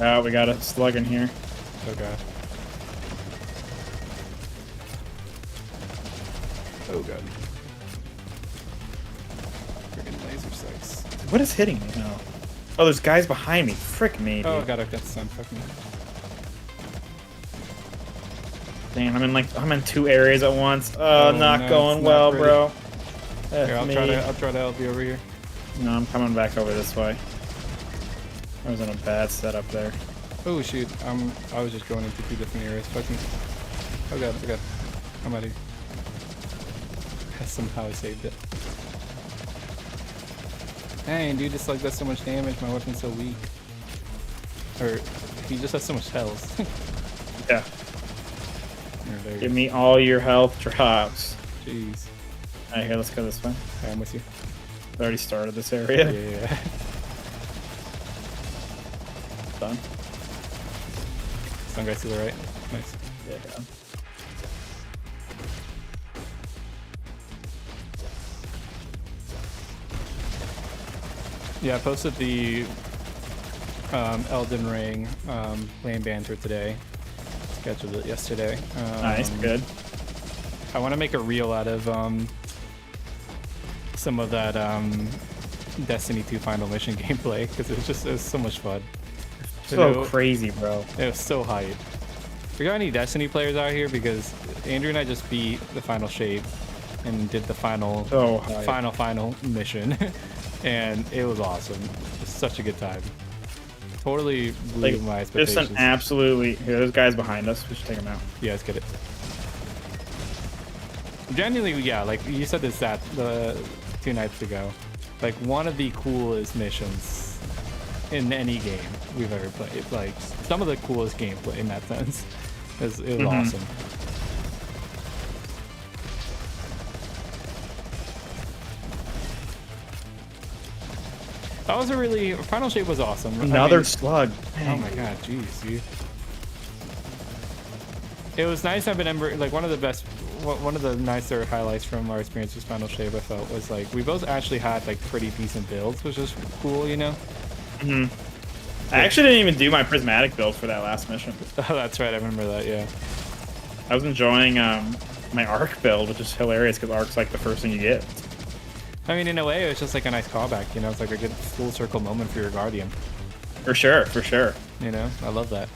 Oh, we got a slug in here. Oh god. Oh god. Freaking laser sights. What is hitting me? No. Oh, there's guys behind me. Frick me, dude. Oh god, I got stunned. Fuck me. Damn, I'm in 2 areas at once. Oh, Oh, not no, going it's not well, pretty. bro. Here, F me. I'll try to help you over here. No, I'm coming back over this way. I was in a bad setup there. Oh shoot, I was just going into 2 different areas. Fuck me. Oh god, oh god. I'm out of here. Somehow I saved it. Dang, dude, this like does so much damage. My weapon's so weak. Or he just has so much health. Yeah. There you Give go. me all your health drops. Jeez. Alright, here, let's go this way. Okay, I'm with you. I already started this area. Yeah. Done. Some guys to the right. Nice. Yeah. Yeah, I posted the Elden Ring lane banter today. Scheduled it yesterday. Nice, good. I want to make a reel out of some of that Destiny 2 final mission gameplay because it was so much fun. So crazy, bro. It was so hype. If we got any Destiny players out here, because Andrew and I just beat the final shape and did the final final mission, and it was awesome. It was such a good time. Totally blew my expectations. Just an absolutely. Here, there's guys behind us. We should take them out. Yeah, let's get it. Genuinely, yeah, like you said this the 2 nights ago, like one of the coolest missions in any game we've ever played. Like some of the coolest gameplay in that sense. It was awesome. That was a really final shape was awesome. Another slug. Oh my god, jeez, dude. It was nice. I've been like one of the nicer highlights from our experience with Final Shape. I felt was like we both actually had like pretty decent builds, which was cool, you know. I actually didn't even do my prismatic build for that last mission. Oh, that's right. I remember that. Yeah. I was enjoying my arc build, which is hilarious because arc's like the first thing you get. I mean, in a way, it was just like a nice callback. You know, it's like a good full circle moment for your Guardian. For sure, for sure. You know, I love that.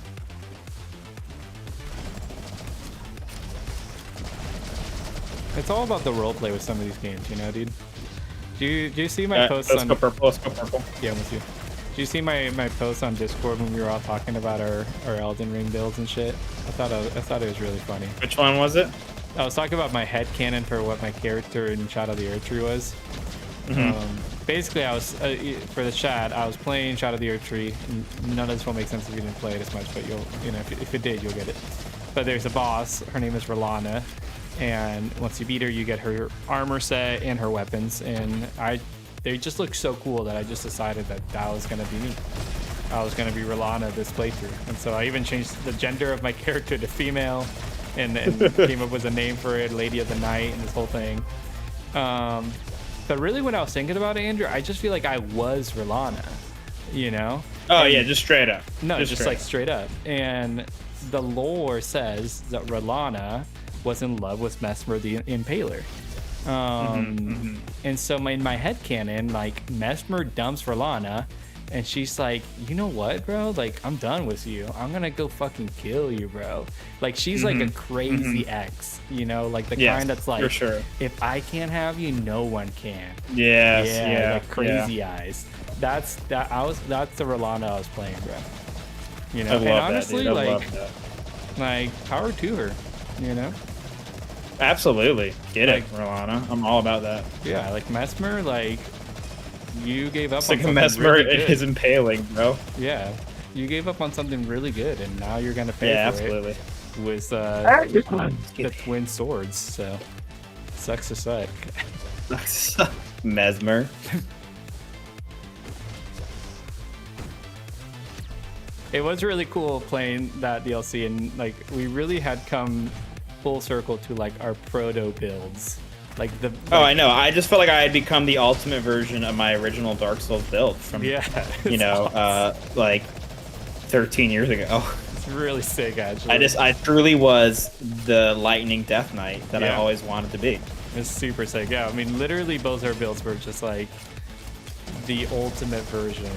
It's all about the roleplay with some of these games, you know, dude. Do you see my posts let's on? go purple. Let's go purple. Yeah, I'm with you. Do you see my posts on Discord when we were all talking about our Elden Ring builds and shit? I thought it was really funny. Which one was it? I was talking about my headcanon for what my character in Shadow of the Erdtree was. Basically, I was for the chat. I was playing Shadow of the Erdtree. None of this will make sense if you didn't play it as much, but if it did, you'll get it. But there's a boss. Her name is R'Lana, and once you beat her, you get her armor set and her weapons. And they just look so cool that I just decided that was gonna be me. I was gonna be R'Lana this playthrough, and so I even changed the gender of my character to female, and came up with a name for it, Lady of the Night, and this whole thing. But really, when I was thinking about it, Andrew, I just feel like I was R'Lana, you know? Oh, yeah, just straight up. No, just like straight up. And the lore says that R'Lana was in love with Mesmer the Impaler. And so in my headcanon, like, Mesmer dumps Rolana, and she's like, you know what, bro? Like, I'm done with you. I'm gonna go fucking kill you, bro. Like, she's like a crazy ex, you know, like the kind that's like, for sure. if I can't have you, no one can. Yes, Yeah, like crazy eyes. That's the Rolana I was playing, bro. You know, I love and honestly, that, dude. I like, love that. like, power to her, you know. Absolutely, get Like, it, Rolana. I'm all about that. Yeah, like Mesmer, like, you gave up It's on like a something Mesmer really good. is impaling, bro. Yeah, you gave up on something really good, and now you're gonna pay for absolutely. it with the twin swords. So, sucks to suck. Mesmer. It was really cool playing that DLC, and like we really had come full circle to like our proto builds. Like the Oh, I know. I just felt like I had become the ultimate version of my original Dark Souls build from, you know, like 13 years ago. It's really sick, actually. I truly was the Lightning Death Knight that I always wanted to be. It's super sick. Yeah, I mean, literally both our builds were just like the ultimate version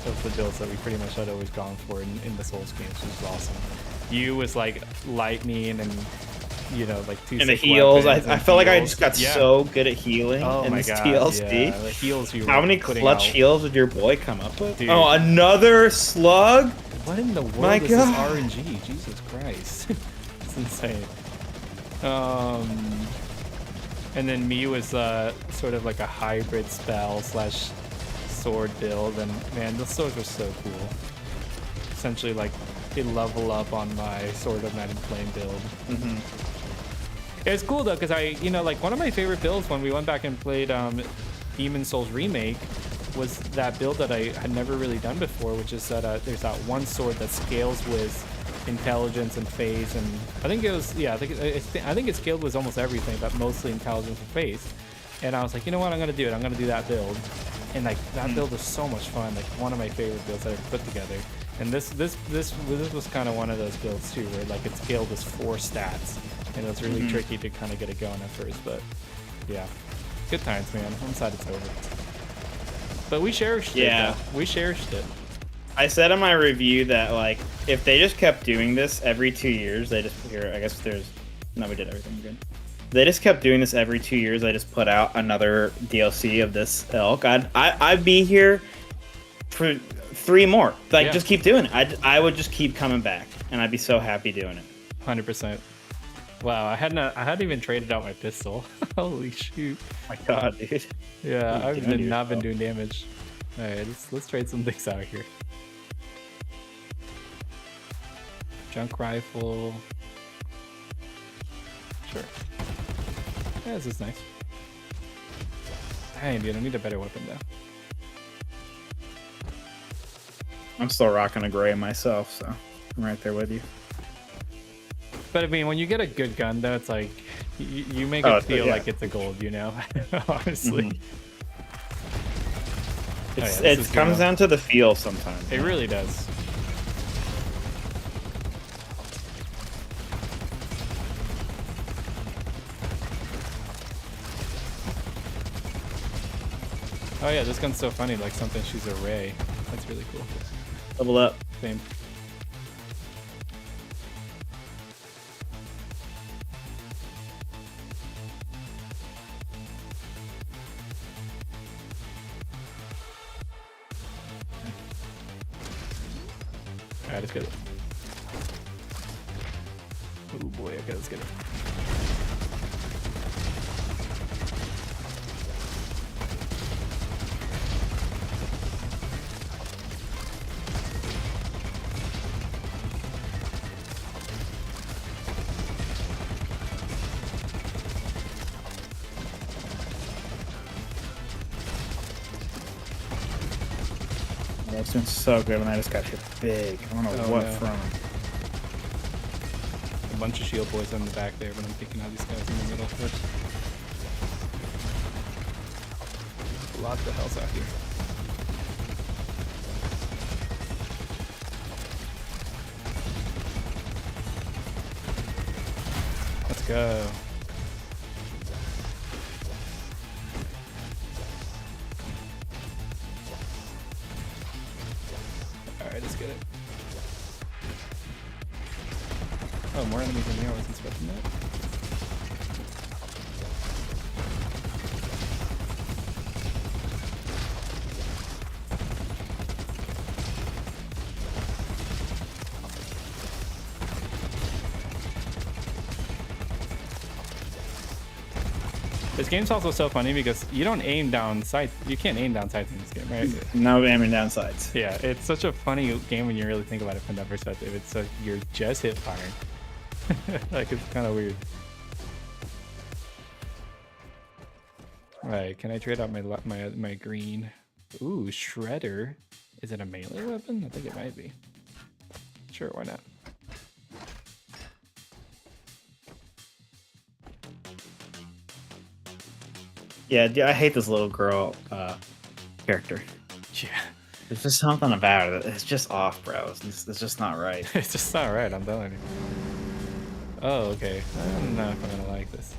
of the builds that we pretty much had always gone for in the Souls games, which was awesome. You was like lightning and, you know, like two And the sick heals, weapons I and felt like I heals. just got so good at healing in this DLC. Yeah, the heals you How were many putting clutch out. heals did your boy come up with? Dude. Oh, another slug? What in the world My is God. this RNG? Jesus Christ. It's insane. And then me was sort of like a hybrid spell slash sword build, and man, the swords were so cool. Essentially like a level up on my Sword of Night and Flame build. It's cool though, because I, you know, like one of my favorite builds when we went back and played Demon Souls Remake was that build that I had never really done before, which is that there's that one sword that scales with intelligence and phase, and I think it was, yeah, I think it scaled with almost everything, but mostly intelligence and phase. And I was like, you know what, I'm gonna do it. I'm gonna do that build, and like that build was so much fun. Like one of my favorite builds I ever put together. And this was kind of one of those builds too, where like it scaled with 4 stats, and it was really tricky to kind of get it going at first. But yeah, good times, man. I'm sad it's over. But we cherished it. Yeah. Though. We cherished it. I said in my review that, like, if they just kept doing this every 2 years, they just, here, I guess there's, no, we did everything good. They just kept doing this every 2 years, they just put out another DLC of this ilk. I'd be here for 3 more. Like, Yeah. just keep doing it. I would just keep coming back, and I'd be so happy doing it. 100%. Wow, I hadn't even traded out my pistol. Holy shoot. My God, dude. Yeah, What are you I've doing to not been yourself? doing damage. All right, let's trade some things out here. Junk rifle. Sure. Yeah, this is nice. Dang, dude, I need a better weapon though. I'm still rocking a gray myself, so I'm right there with you. But I mean, when you get a good gun, though, it's like you make Oh, it feel yeah. like it's a gold, you know? Honestly. It's, Oh, yeah, this is it good comes one. down to the feel sometimes. It really does. Oh yeah, this gun's so funny, like something shoots a ray. That's really cool. Level up. Same. Alright, let's get it. Oh boy, okay, let's get it. Yeah, it's been so good when I just got hit big. I don't know Oh, what no. from. A bunch of shield boys on the back there, but I'm taking out these guys in the middle first. Lots of health out here. Let's go. Oh, more enemies in here. I wasn't expecting that. This game's also so funny because you don't aim down sights. You can't aim down sights in this game, right? No aiming down sides. Yeah, it's such a funny game when you really think about it from that perspective. It's like you're just hip firing. Like, it's kind of weird. All right, can I trade out my green? Ooh, Shredder. Is it a melee weapon? I think it might be. Sure, why not? Yeah, I hate this little girl character. Yeah. There's just something about it. It's just off, bro. It's just not right. It's just not right, I'm telling you. Oh, okay. I don't know if I'm gonna like this.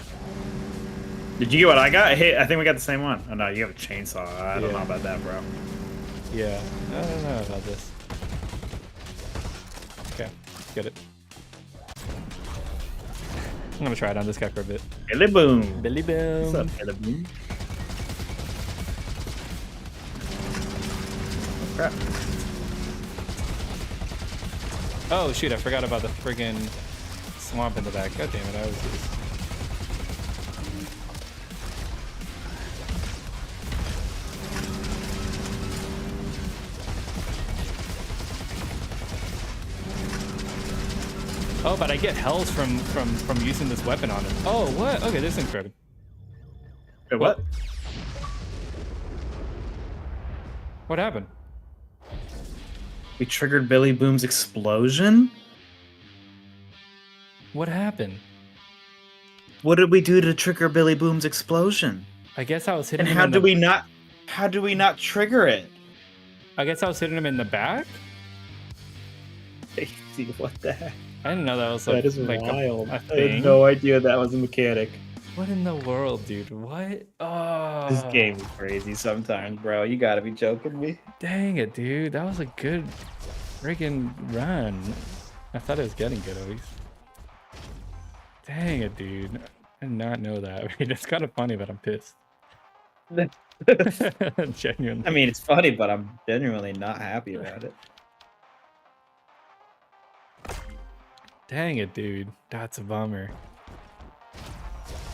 Did you get what I got? Hey, I think we got the same one. Oh no, you have a chainsaw. I don't know about that, bro. Yeah, I don't know about this. Okay, let's get it. I'm gonna try it on this guy for a bit. Billy Boom. Billy Boom. What's up, Billy Boom? Oh, crap. Oh shoot, I forgot about the friggin' swamp in the back. God damn it, I was just... Oh, but I get health from using this weapon on him. Oh, what? Okay, this is incredible. Wait, what? What happened? We triggered Billy Boom's explosion? What happened? What did we do to trigger Billy Boom's explosion? I guess I was hitting And him how in do the... we not? How do we not trigger it? I guess I was hitting him in the back? What the heck? I didn't know that was like, That is like wild. a I thing. had no idea that was a mechanic. What in the world, dude? What? Oh, This game is crazy sometimes, bro. You gotta be joking me. Dang it, dude. That was a good freaking run. I thought it was getting good at least. Dang it, dude. I did not know that. I mean, it's kind of funny, but I'm pissed. Genuinely. I mean, it's funny, but I'm genuinely not happy about it. Dang it, dude. That's a bummer.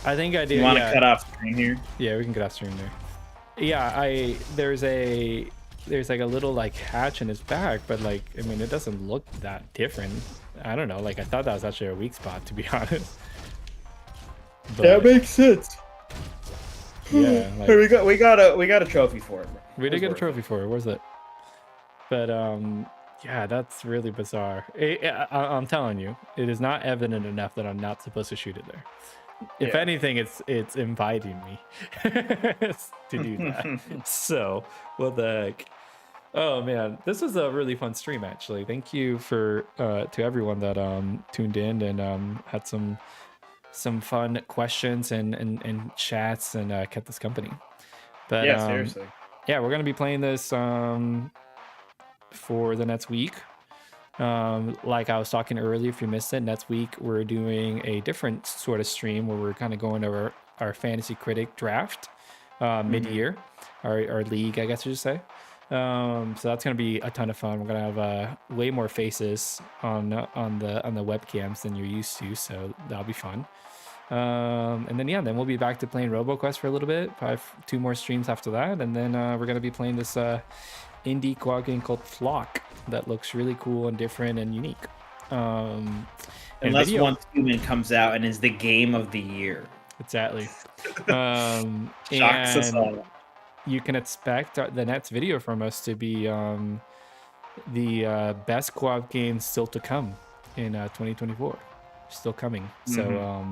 I think I do. You want to yeah. cut off screen here? Yeah, we can get off stream there. Yeah, there's like a little like hatch in his back, but like, I mean, it doesn't look that different. I don't know. Like, I thought that was actually a weak spot, to be honest. But, That makes sense. yeah, like, Hey, we got a trophy for it. we did get a trophy for it. Where's it? But yeah, that's really bizarre. I'm telling you, it is not evident enough that I'm not supposed to shoot it there. If Yeah. anything, it's inviting me to do that. So, what the heck? Oh man, this was a really fun stream actually. Thank you for to everyone that tuned in and had some fun questions and chats and kept us company. But Yeah, seriously. yeah, we're gonna be playing this for the next week. Like I was talking earlier, if you missed it, next week we're doing a different sort of stream where we're kind of going over our fantasy critic draft mid-year, our league, I guess you should say. So that's gonna be a ton of fun. We're gonna have way more faces on the webcams than you're used to, so that'll be fun. And then then we'll be back to playing RoboQuest for a little bit, probably 2 more streams after that, and then we're gonna be playing this indie co-op game called Flock that looks really cool and different and unique. Unless one human comes out and is the game of the year. Exactly. Shocks us And all. you can expect the next video from us to be the best co-op game still to come in 2024. Still coming. So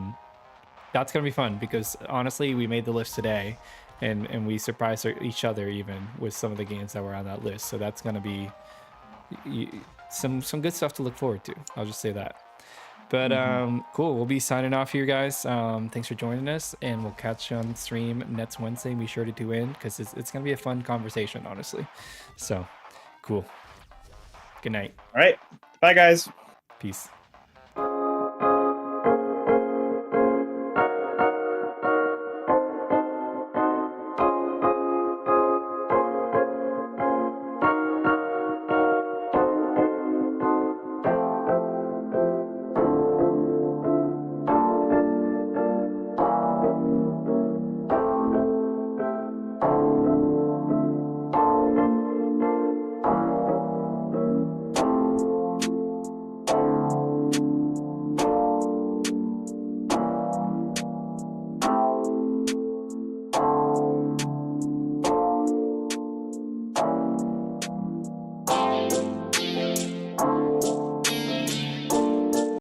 that's gonna be fun because honestly, we made the list today, and we surprised each other even with some of the games that were on that list. So that's gonna be some good stuff to look forward to. I'll just say that. But cool. We'll be signing off here, guys. Thanks for joining us, and we'll catch you on stream next Wednesday. Be sure to tune in because it's gonna be a fun conversation, honestly. So cool. Good night. All right. Bye, guys. Peace.